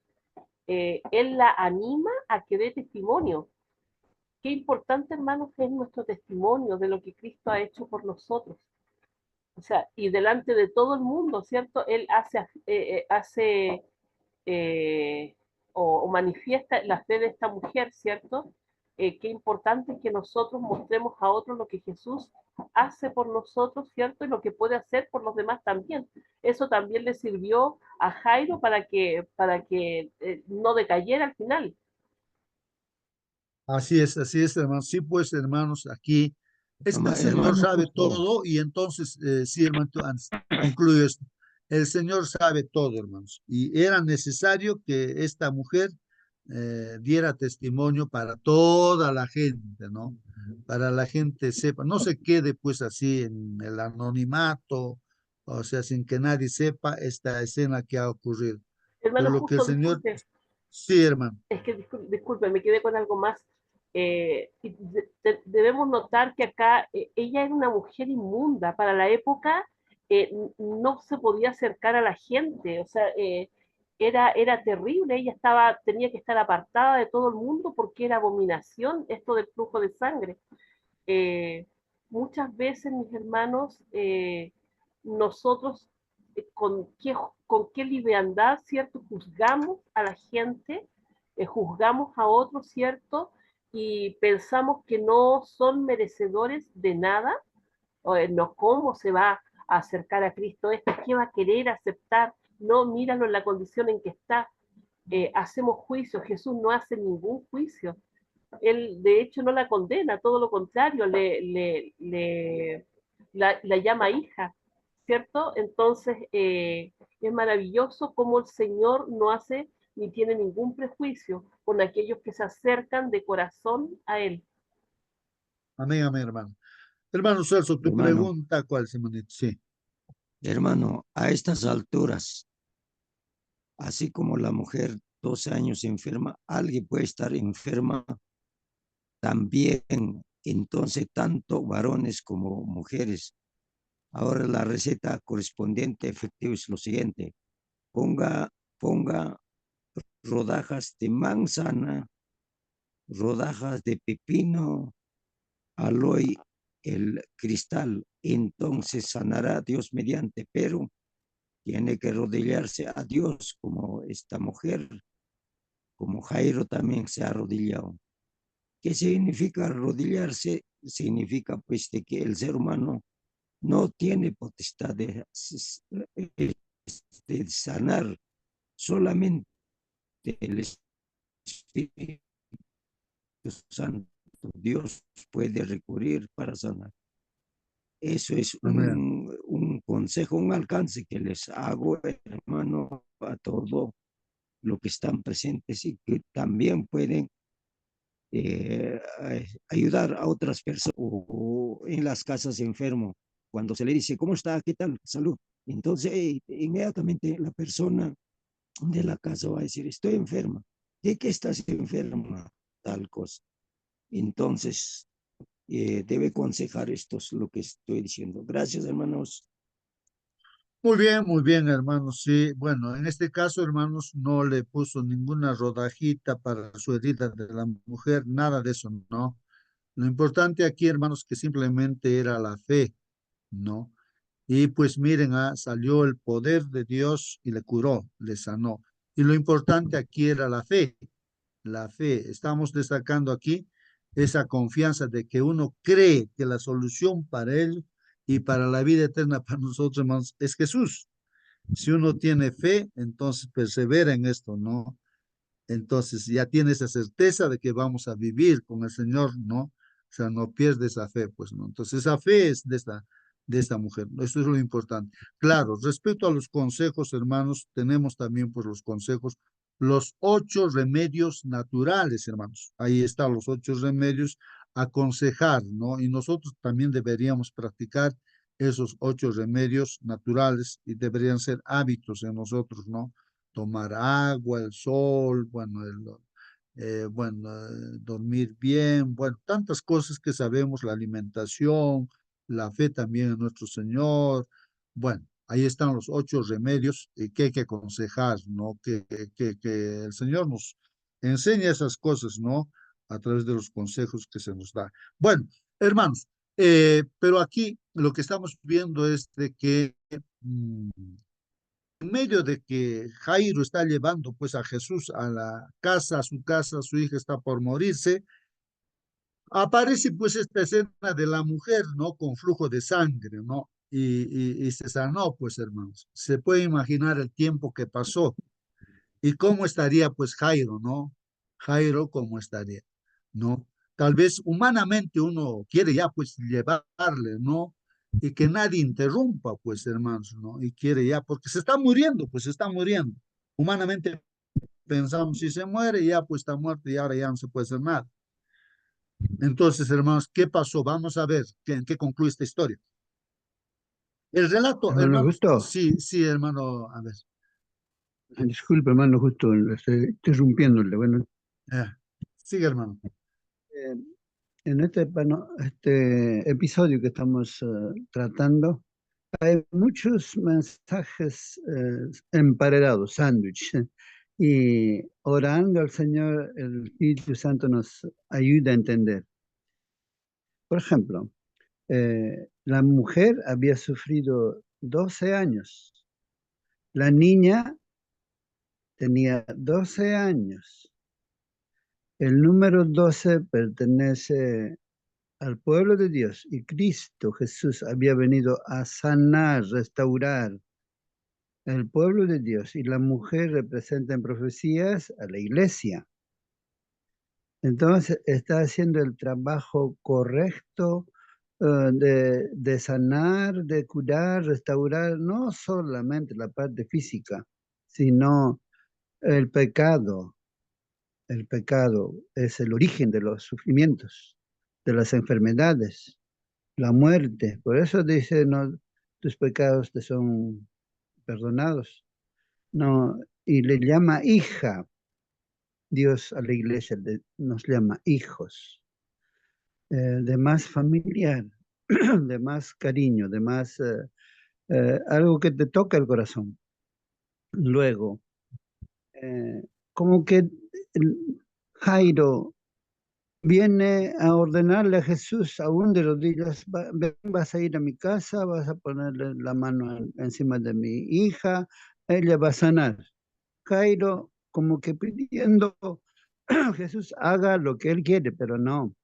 Él la anima a que dé testimonio. Qué importante, hermanos, es nuestro testimonio de lo que Cristo ha hecho por nosotros. O sea, y delante de todo el mundo, ¿cierto? Él hace o manifiesta la fe de esta mujer, ¿cierto? Qué importante es que nosotros mostremos a otros lo que Jesús hace por nosotros, ¿cierto? Y lo que puede hacer por los demás también. Eso también le sirvió a Jairo para que no decayera al final. Así es, hermanos. Sí, pues, hermanos, aquí el Señor Hermano, sabe justo, todo y entonces, sí, hermano, concluyo esto. El Señor sabe todo, hermanos. Y era necesario que esta mujer diera testimonio para toda la gente, ¿no? Para la gente sepa, no se quede pues así en el anonimato, o sea, sin que nadie sepa esta escena que ha ocurrido. Pero Hermano, lo que el justo, Señor, disculpe, sí, hermano. es que disculpe, me quedé con algo más. Debemos notar que acá ella era una mujer inmunda. Para la época no se podía acercar a la gente, o sea, era terrible. Ella tenía que estar apartada de todo el mundo porque era abominación esto del flujo de sangre. Eh, Muchas veces, mis hermanos, nosotros con qué liviandad, ¿cierto? Juzgamos a la gente, juzgamos a otros, ¿cierto? Y pensamos que no son merecedores de nada, no, ¿cómo se va a acercar a Cristo este? ¿Qué va a querer aceptar? No, míralo en la condición en que está. Hacemos juicio, Jesús no hace ningún juicio. Él de hecho no la condena, todo lo contrario, la llama hija, ¿cierto? Entonces es maravilloso cómo el Señor no hace ni tiene ningún prejuicio con aquellos que se acercan de corazón a Él. Amén, amén, hermano. Hermano Celso, tu hermano, pregunta, ¿cuál, Simonito? Sí. hermano, a estas alturas, así como la mujer 12 años enferma, alguien puede estar enferma también, entonces tanto varones como mujeres. Ahora la receta correspondiente efectiva es lo siguiente: ponga rodajas de manzana, rodajas de pepino, aloe, el cristal, entonces sanará Dios mediante, pero tiene que arrodillarse a Dios como esta mujer, como Jairo también se ha arrodillado. ¿Qué significa arrodillarse? Significa pues de que el ser humano no tiene potestad de sanar, solamente el Espíritu Santo, Dios puede recurrir para sanar. Eso es Amén. un consejo, un alcance que les hago, hermano, a todo lo que están presentes y que también pueden ayudar a otras personas o en las casas enfermo. Cuando se le dice, ¿cómo está? ¿Qué tal? Salud. Entonces, inmediatamente la persona de la casa va a decir, estoy enferma. ¿De qué estás enferma? Tal cosa. Entonces, debe aconsejar esto es lo que estoy diciendo. Gracias, hermanos. Muy bien, hermanos. Sí, bueno, en este caso, hermanos, no le puso ninguna rodajita para su herida de la mujer, nada de eso, ¿no? Lo importante aquí, hermanos, que simplemente era la fe, ¿no? Y pues miren, salió el poder de Dios y le curó, le sanó. Y lo importante aquí era la fe. La fe. Estamos destacando aquí esa confianza de que uno cree que la solución para él y para la vida eterna para nosotros, hermanos, es Jesús. Si uno tiene fe, entonces persevera en esto, ¿no? Entonces ya tiene esa certeza de que vamos a vivir con el Señor, ¿no? O sea, no pierde esa fe, pues, ¿no? Entonces esa fe es de esta mujer, ¿no? Eso es lo importante. Claro, respecto a los consejos, hermanos, tenemos también, pues, los consejos, los 8 remedios naturales, hermanos. Ahí están los 8 remedios, aconsejar, ¿no? Y nosotros también deberíamos practicar esos 8 remedios naturales y deberían ser hábitos en nosotros, ¿no? Tomar agua, el sol, bueno, dormir bien, bueno, tantas cosas que sabemos, la alimentación, la fe también en nuestro Señor. Bueno, ahí están los 8 remedios que hay que aconsejar, ¿no? Que el Señor nos enseña esas cosas, ¿no? A través de los consejos que se nos da. Bueno, hermanos, pero aquí lo que estamos viendo es de que en medio de que Jairo está llevando pues a Jesús a la casa, a su hija está por morirse, aparece pues esta escena de la mujer, ¿no? Con flujo de sangre, ¿no? Y se sanó, pues hermanos. Se puede imaginar el tiempo que pasó y cómo estaría pues Jairo, ¿no? Jairo, ¿cómo estaría? ¿No? Tal vez humanamente uno quiere ya pues llevarle, ¿no? Y que nadie interrumpa, pues hermanos, ¿no? Y quiere ya, porque se está muriendo, pues se está muriendo. Humanamente pensamos, si se muere, ya pues está muerto y ahora ya no se puede hacer nada. Entonces, hermanos, ¿qué pasó? Vamos a ver en qué concluye esta historia. El relato, Hermano hermanos, Justo, sí, hermano, a ver. disculpe, hermano Justo, le estoy interrumpiéndole. Bueno, Eh, sigue, hermano. eh, en este episodio que estamos tratando, hay muchos mensajes emparedados, sándwich. Y orando al Señor, el Espíritu Santo nos ayuda a entender. Por ejemplo, la mujer había sufrido 12 años. La niña tenía 12 años. El número 12 pertenece al pueblo de Dios y Cristo Jesús había venido a sanar, restaurar el pueblo de Dios y la mujer representa en profecías a la iglesia. Entonces está haciendo el trabajo correcto de sanar, de curar, restaurar, no solamente la parte física, sino el pecado. El pecado es el origen de los sufrimientos, de las enfermedades, la muerte. Por eso dice, no, tus pecados te son perdonados. No, y le llama hija. Dios a la iglesia nos llama hijos, de más familiar, de más cariño, de más algo que te toca el corazón. Luego, como que Jairo viene a ordenarle a Jesús aún de rodillas, vas a ir a mi casa, vas a ponerle la mano encima de mi hija, ella va a sanar. Jairo como que pidiendo Jesús haga lo que él quiere, pero no,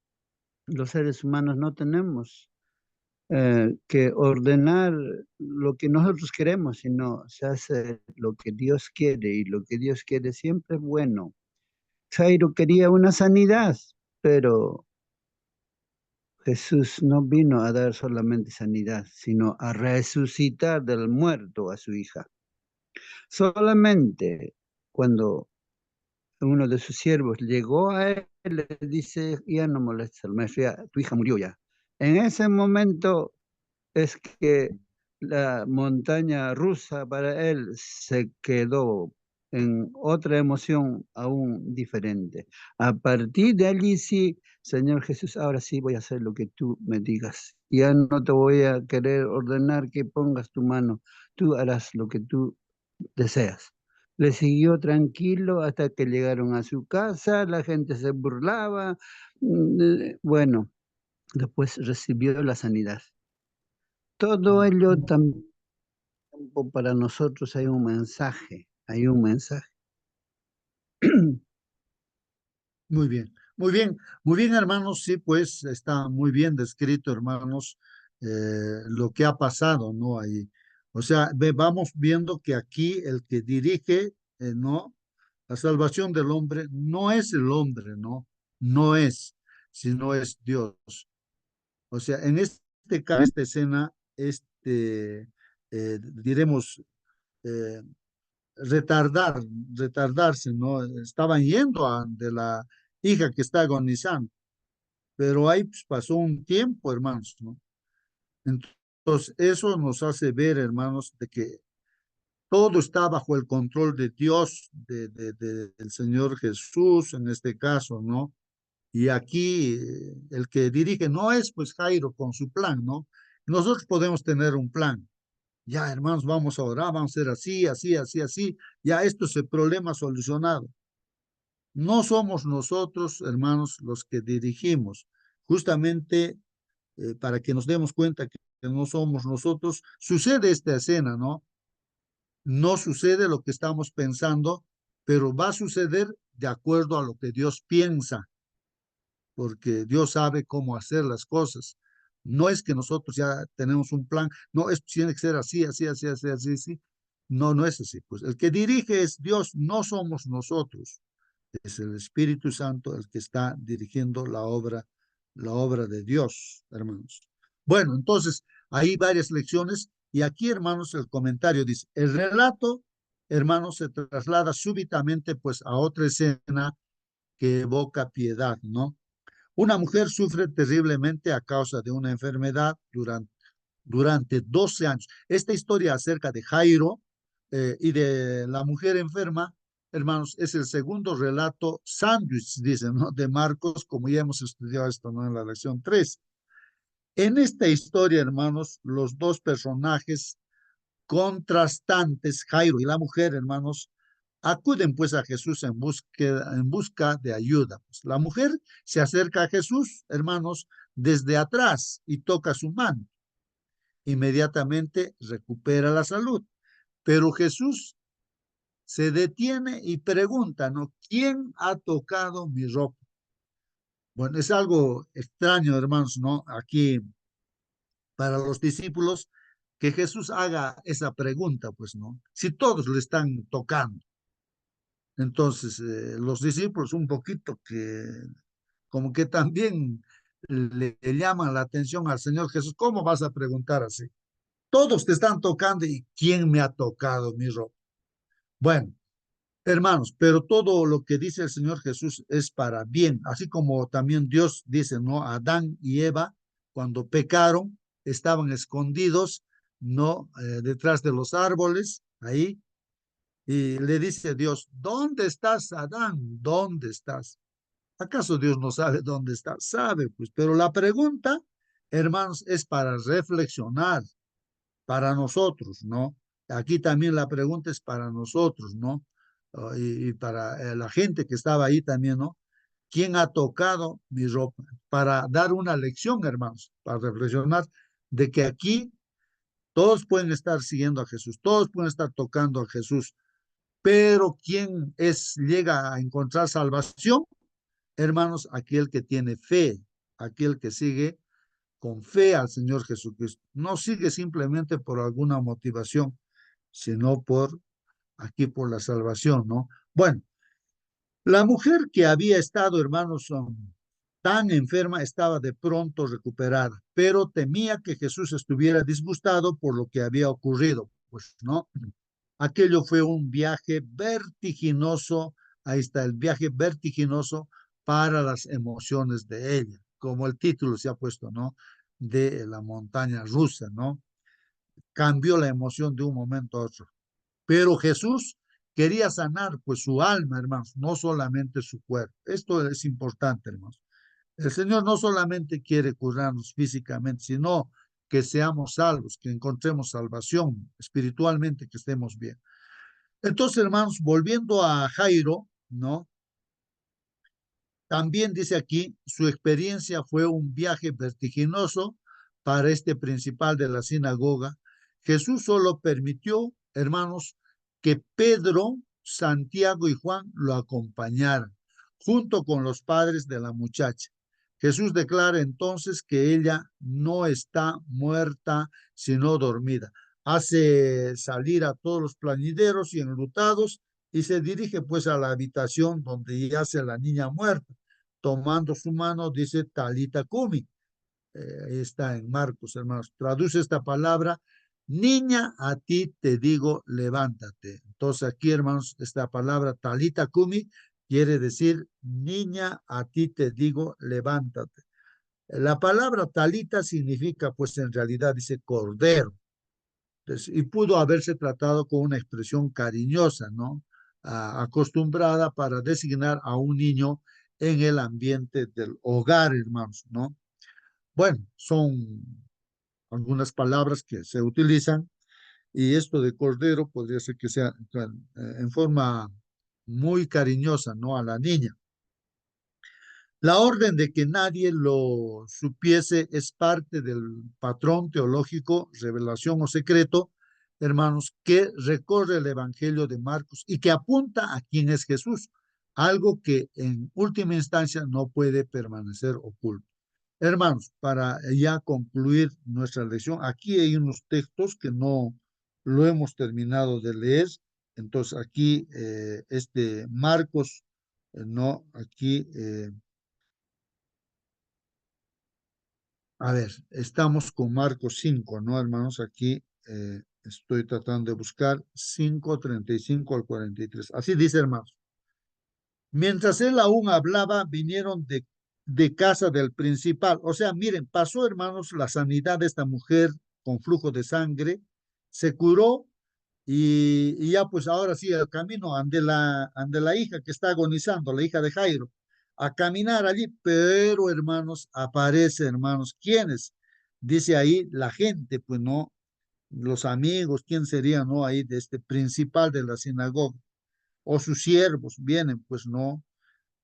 los seres humanos no tenemos que ordenar lo que nosotros queremos, sino se hace lo que Dios quiere y lo que Dios quiere siempre es bueno. Jairo quería una sanidad, pero Jesús no vino a dar solamente sanidad, sino a resucitar del muerto a su hija. Solamente cuando uno de sus siervos llegó a él, le dice, ya no molestes al maestro, ya, tu hija murió ya. En ese momento es que la montaña rusa para él se quedó en otra emoción aún diferente. A partir de allí sí, Señor Jesús, ahora sí voy a hacer lo que tú me digas. Ya no te voy a querer ordenar que pongas tu mano, tú harás lo que tú deseas. Le siguió tranquilo hasta que llegaron a su casa, la gente se burlaba. Bueno, después recibió la sanidad. Todo ello también para nosotros hay un mensaje, hay un mensaje. Muy bien, muy bien, muy bien, hermanos. Sí, pues está muy bien descrito, hermanos, lo que ha pasado, ¿no? Ahí. O sea, vamos viendo que aquí el que dirige, ¿no? La salvación del hombre no es el hombre, ¿no? No es, sino es Dios. O sea, en este caso, esta escena, diremos, eh, retardarse, ¿no? Estaban yendo de la hija que está agonizando, pero ahí pues, pasó un tiempo, hermanos, ¿no? Entonces, eso nos hace ver, hermanos, de que todo está bajo el control de Dios, del Señor Jesús, en este caso, ¿no? Y aquí el que dirige no es pues Jairo con su plan, ¿no? Nosotros podemos tener un plan. Ya, hermanos, vamos a orar, vamos a hacer así, así, así, así. Ya esto es el problema solucionado. No somos nosotros, hermanos, los que dirigimos. Justamente para que nos demos cuenta que no somos nosotros, sucede esta escena, ¿no? No sucede lo que estamos pensando, pero va a suceder de acuerdo a lo que Dios piensa, porque Dios sabe cómo hacer las cosas. No es que nosotros ya tenemos un plan, no, esto tiene que ser así, así, así, así, así, así. No, no es así. Pues el que dirige es Dios, no somos nosotros. Es el Espíritu Santo el que está dirigiendo la obra de Dios, hermanos. Bueno, entonces, hay varias lecciones y aquí, hermanos, el comentario dice, el relato, hermanos, se traslada súbitamente pues a otra escena que evoca piedad, ¿no? Una mujer sufre terriblemente a causa de una enfermedad durante 12 años. Esta historia acerca de Jairo y de la mujer enferma, hermanos, es el segundo relato sándwich, dicen, ¿no? De Marcos, como ya hemos estudiado esto, ¿no? En la lección 3. En esta historia, hermanos, los dos personajes contrastantes, Jairo y la mujer, hermanos, acuden pues a Jesús en busca de ayuda. Pues, la mujer se acerca a Jesús, hermanos, desde atrás y toca su mano. Inmediatamente recupera la salud. Pero Jesús se detiene y pregunta, ¿no? ¿Quién ha tocado mi ropa? Bueno, es algo extraño, hermanos, ¿no? Aquí para los discípulos que Jesús haga esa pregunta, pues, ¿no? Si todos le están tocando. Entonces, los discípulos un poquito que, como que también le llaman la atención al Señor Jesús. ¿Cómo vas a preguntar así? Todos te están tocando y ¿quién me ha tocado mi ropa? Bueno, hermanos, pero todo lo que dice el Señor Jesús es para bien, así como también Dios dice, ¿no? Adán y Eva, cuando pecaron, estaban escondidos, ¿no? Detrás de los árboles, ahí, y le dice Dios, ¿dónde estás, Adán? ¿Dónde estás? ¿Acaso Dios no sabe dónde está? Sabe, pues, pero la pregunta, hermanos, es para reflexionar, para nosotros, ¿no? Aquí también la pregunta es para nosotros, ¿no? Y para la gente que estaba ahí también, ¿no? ¿Quién ha tocado mi ropa? Para dar una lección, hermanos, para reflexionar de que aquí todos pueden estar siguiendo a Jesús, todos pueden estar tocando a Jesús, pero ¿quién llega a encontrar salvación? Hermanos, aquel que tiene fe, aquel que sigue con fe al Señor Jesucristo. No sigue simplemente por alguna motivación, sino por la salvación, ¿no? Bueno, la mujer que había estado, hermanos, tan enferma, estaba de pronto recuperada, pero temía que Jesús estuviera disgustado por lo que había ocurrido. Pues no, aquello fue un viaje vertiginoso, ahí está el viaje vertiginoso para las emociones de ella, como el título se ha puesto, ¿no? De la montaña rusa, ¿no? Cambió la emoción de un momento a otro. Pero Jesús quería sanar pues su alma, hermanos, no solamente su cuerpo. Esto es importante, hermanos. El Señor no solamente quiere curarnos físicamente, sino que seamos salvos, que encontremos salvación espiritualmente, que estemos bien. Entonces, hermanos, volviendo a Jairo, ¿no? También dice aquí, su experiencia fue un viaje vertiginoso para este principal de la sinagoga. Jesús solo permitió, hermanos, que Pedro, Santiago y Juan lo acompañaran, junto con los padres de la muchacha. Jesús declara entonces que ella no está muerta, sino dormida. Hace salir a todos los plañideros y enlutados y se dirige pues a la habitación donde yace la niña muerta. Tomando su mano, dice Talita Kumi. Ahí está en Marcos, hermanos. Traduce esta palabra, niña, a ti te digo, levántate. Entonces aquí, hermanos, esta palabra Talita Kumi quiere decir, niña, a ti te digo, levántate. La palabra Talita significa, pues en realidad dice cordero. Entonces, y pudo haberse tratado con una expresión cariñosa, ¿no? Acostumbrada para designar a un niño en el ambiente del hogar, hermanos, ¿no? Bueno, son algunas palabras que se utilizan y esto de cordero podría ser que sea en forma muy cariñosa, ¿no? A la niña. La orden de que nadie lo supiese es parte del patrón teológico, revelación o secreto, hermanos, que recorre el Evangelio de Marcos y que apunta a quién es Jesús, algo que en última instancia no puede permanecer oculto. Hermanos, para ya concluir nuestra lección, aquí hay unos textos que no lo hemos terminado de leer. Entonces, aquí, Marcos, no, aquí, a ver, estamos con Marcos 5, ¿no, hermanos? Aquí estoy tratando de buscar 5:35 al 43. Así dice, hermanos. Mientras él aún hablaba, vinieron de casa del principal. O sea, miren, pasó, hermanos, la sanidad de esta mujer con flujo de sangre, se curó y ya pues ahora sí, el camino ande la hija que está agonizando, la hija de Jairo, a caminar allí, pero hermanos, aparece, hermanos, ¿quiénes? Dice ahí la gente, pues no, los amigos, ¿quién sería, no? Ahí de este principal de la sinagoga, o sus siervos vienen, pues no.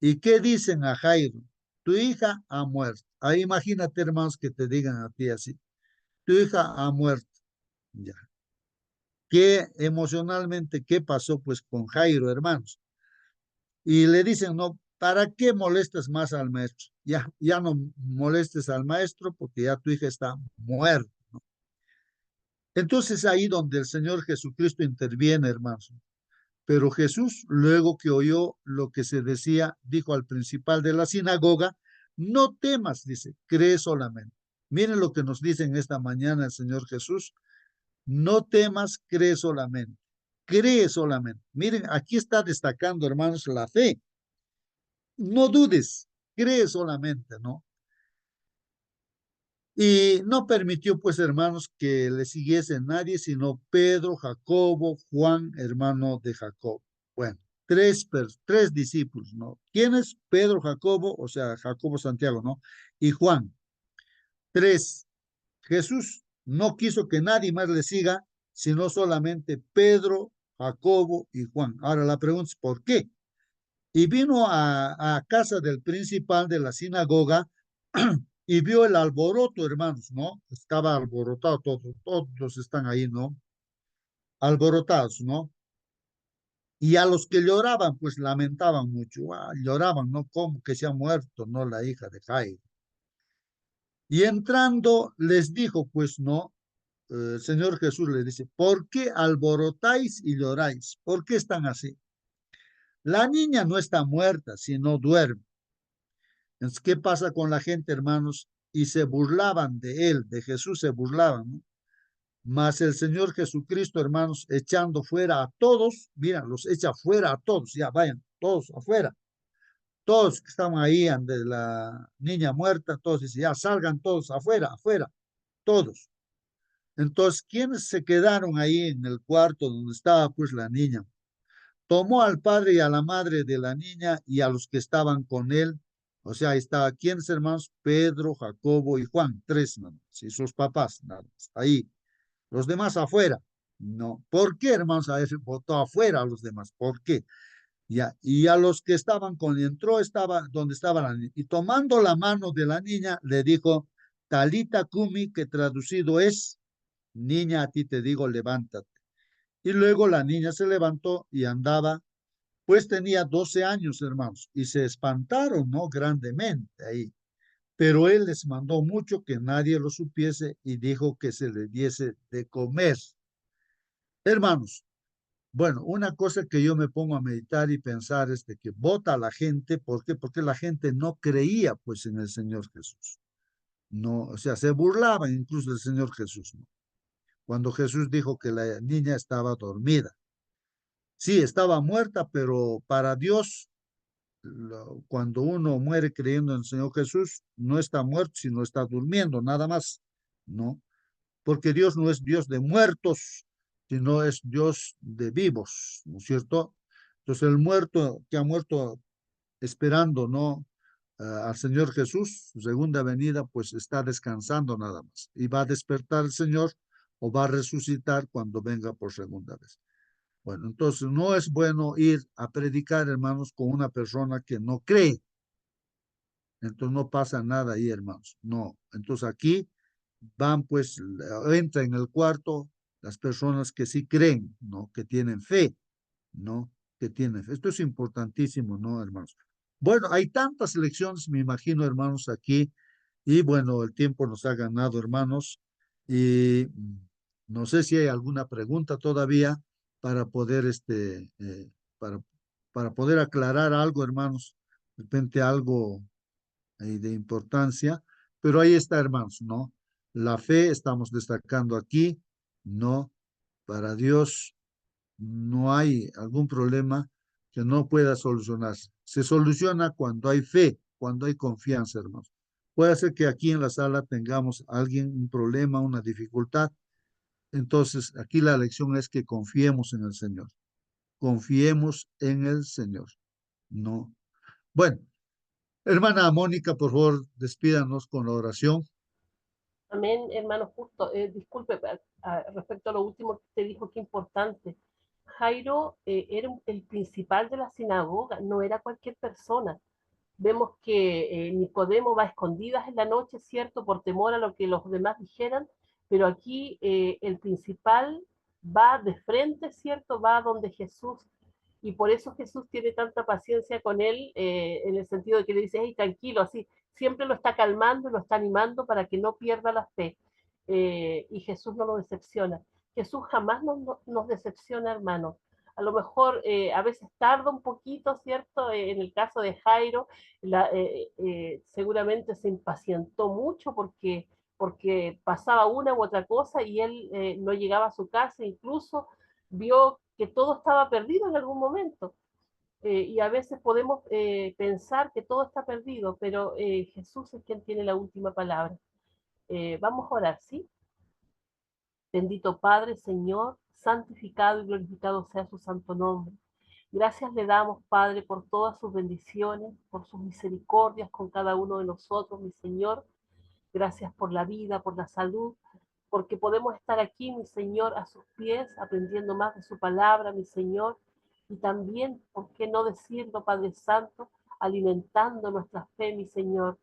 ¿Y qué dicen a Jairo? Tu hija ha muerto. Ahí imagínate, hermanos, que te digan a ti así. Tu hija ha muerto. Ya. ¿Qué emocionalmente, qué pasó pues con Jairo, hermanos? Y le dicen, no, ¿para qué molestas más al maestro? Ya no molestes al maestro porque ya tu hija está muerta, ¿no? Entonces ahí donde el Señor Jesucristo interviene, hermanos. Pero Jesús, luego que oyó lo que se decía, dijo al principal de la sinagoga, no temas, dice, cree solamente. Miren lo que nos dice en esta mañana el Señor Jesús, no temas, cree solamente. Cree solamente. Miren, aquí está destacando, hermanos, la fe. No dudes, cree solamente, ¿no? Y no permitió, pues, hermanos, que le siguiese nadie, sino Pedro, Jacobo, Juan, hermano de Jacob. Bueno, tres discípulos, ¿no? ¿Quiénes? Pedro, Jacobo, o sea, Jacobo, Santiago, ¿no? Y Juan. Tres. Jesús no quiso que nadie más le siga, sino solamente Pedro, Jacobo y Juan. Ahora la pregunta es, ¿por qué? Y vino a casa del principal de la sinagoga y vio el alboroto, hermanos, ¿no? Estaba alborotado, todos están ahí, ¿no? Alborotados, ¿no? Y a los que lloraban, pues lamentaban mucho, lloraban, ¿no? Como que se ha muerto, ¿no? La hija de Jairo. Y entrando les dijo, pues, ¿no? El Señor Jesús les dice, ¿por qué alborotáis y lloráis? ¿Por qué están así? La niña no está muerta, sino duerme. Entonces, ¿qué pasa con la gente, hermanos? Y se burlaban de él, de Jesús se burlaban, ¿no? Mas el Señor Jesucristo, hermanos, echando fuera a todos, mira, los echa fuera a todos, ya vayan, todos afuera. Todos que estaban ahí ante la niña muerta, todos dicen, ya salgan todos afuera, afuera, todos. Entonces, ¿quiénes se quedaron ahí en el cuarto donde estaba pues la niña? tomó al padre y a la madre de la niña y a los que estaban con él. O sea, ahí estaba, ¿quiénes hermanos? Pedro, Jacobo y Juan, tres nada más, y sus papás, nada más, ahí. Los demás afuera. No. ¿Por qué, hermanos? A veces votó afuera a los demás. ¿Por qué? Ya. Y a los que estaban con entró, estaba donde estaba la niña. Y tomando la mano de la niña, le dijo, Talita Kumi, que traducido es, niña, a ti te digo, levántate. Y luego la niña se levantó y andaba, pues tenía 12 años, hermanos, y se espantaron, ¿no? Grandemente ahí. Pero él les mandó mucho que nadie lo supiese y dijo que se le diese de comer. Hermanos, bueno, una cosa que yo me pongo a meditar y pensar es de que vota a la gente, ¿por qué? Porque la gente no creía pues en el Señor Jesús. No, o sea, se burlaban incluso del Señor Jesús, ¿no? Cuando Jesús dijo que la niña estaba dormida. Sí, estaba muerta, pero para Dios, cuando uno muere creyendo en el Señor Jesús, no está muerto, sino está durmiendo, nada más, ¿no? Porque Dios no es Dios de muertos, sino es Dios de vivos, ¿no es cierto? Entonces el muerto que ha muerto esperando, ¿no? Al Señor Jesús, su segunda venida, pues está descansando nada más. Y va a despertar el Señor o va a resucitar cuando venga por segunda vez. Bueno, entonces no es bueno ir a predicar, hermanos, con una persona que no cree. Entonces no pasa nada ahí, hermanos. No. Entonces aquí van, pues, entra en el cuarto las personas que sí creen, ¿no? Que tienen fe, ¿no? Que tienen fe. Esto es importantísimo, ¿no, hermanos? Bueno, hay tantas lecciones, me imagino, hermanos, aquí. Y bueno, el tiempo nos ha ganado, hermanos. Y no sé si hay alguna pregunta todavía para poder, para, para poder aclarar algo, hermanos. De repente algo de importancia, pero ahí está, hermanos, ¿no? La fe estamos destacando aquí, ¿no? Para Dios no hay algún problema que no pueda solucionarse. Se soluciona cuando hay fe, cuando hay confianza, hermanos. Puede ser que aquí en la sala tengamos alguien un problema, una dificultad. Entonces, aquí la lección es que confiemos en el Señor. Confiemos en el Señor. No. Bueno, hermana Mónica, por favor, despídanos con la oración. Amén, hermano, justo. Disculpe, respecto a lo último que usted dijo, qué importante. Jairo era el principal de la sinagoga, no era cualquier persona. Vemos que Nicodemo va a escondidas en la noche, ¿cierto? Por temor a lo que los demás dijeran, pero aquí el principal va de frente, ¿cierto? Va donde Jesús, y por eso Jesús tiene tanta paciencia con él, en el sentido de que le dice, hey, tranquilo, así, siempre lo está calmando y lo está animando para que no pierda la fe. Y Jesús no lo decepciona. Jesús jamás nos decepciona, hermano. A lo mejor a veces tarda un poquito, ¿cierto? En el caso de Jairo, seguramente se impacientó mucho porque pasaba una u otra cosa y él no llegaba a su casa, incluso vio que todo estaba perdido en algún momento. Y a veces podemos pensar que todo está perdido, pero Jesús es quien tiene la última palabra. Vamos a orar, ¿sí? Bendito Padre, Señor, santificado y glorificado sea su santo nombre. Gracias le damos, Padre, por todas sus bendiciones, por sus misericordias con cada uno de nosotros, mi Señor. Gracias por la vida, por la salud, porque podemos estar aquí, mi Señor, a sus pies, aprendiendo más de su palabra, mi Señor, y también, ¿por qué no decirlo, Padre Santo, alimentando nuestra fe, mi Señor?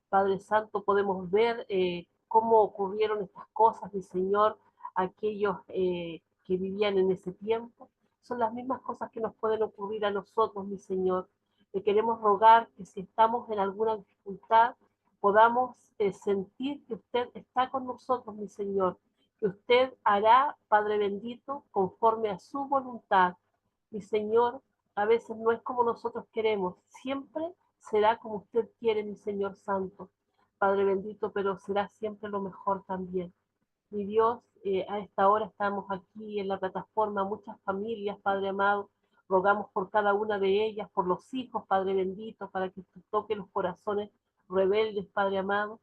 Padre Santo, podemos ver cómo ocurrieron estas cosas, mi Señor, aquellos que vivían en ese tiempo. Son las mismas cosas que nos pueden ocurrir a nosotros, mi Señor. Le queremos rogar que si estamos en alguna dificultad, podamos sentir que usted está con nosotros, mi Señor, que usted hará, Padre bendito, conforme a su voluntad. Mi Señor, a veces no es como nosotros queremos, siempre será como usted quiere, mi Señor Santo, Padre bendito, pero será siempre lo mejor también. Mi Dios, a esta hora estamos aquí en la plataforma, muchas familias, Padre amado, rogamos por cada una de ellas, por los hijos, Padre bendito, para que tú toque los corazones rebeldes, Padre amado,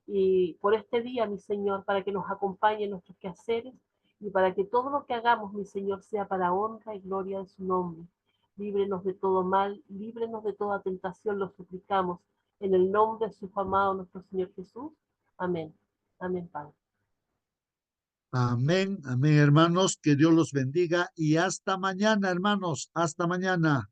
y por este día, mi Señor, para que nos acompañe en nuestros quehaceres y para que todo lo que hagamos, mi Señor, sea para honra y gloria de su nombre. líbrenos de todo mal, líbrenos de toda tentación, lo suplicamos, en el nombre de su amado nuestro Señor Jesús. Amén. Amén, Padre. Amén, amén, hermanos, que Dios los bendiga y hasta mañana, hermanos, hasta mañana.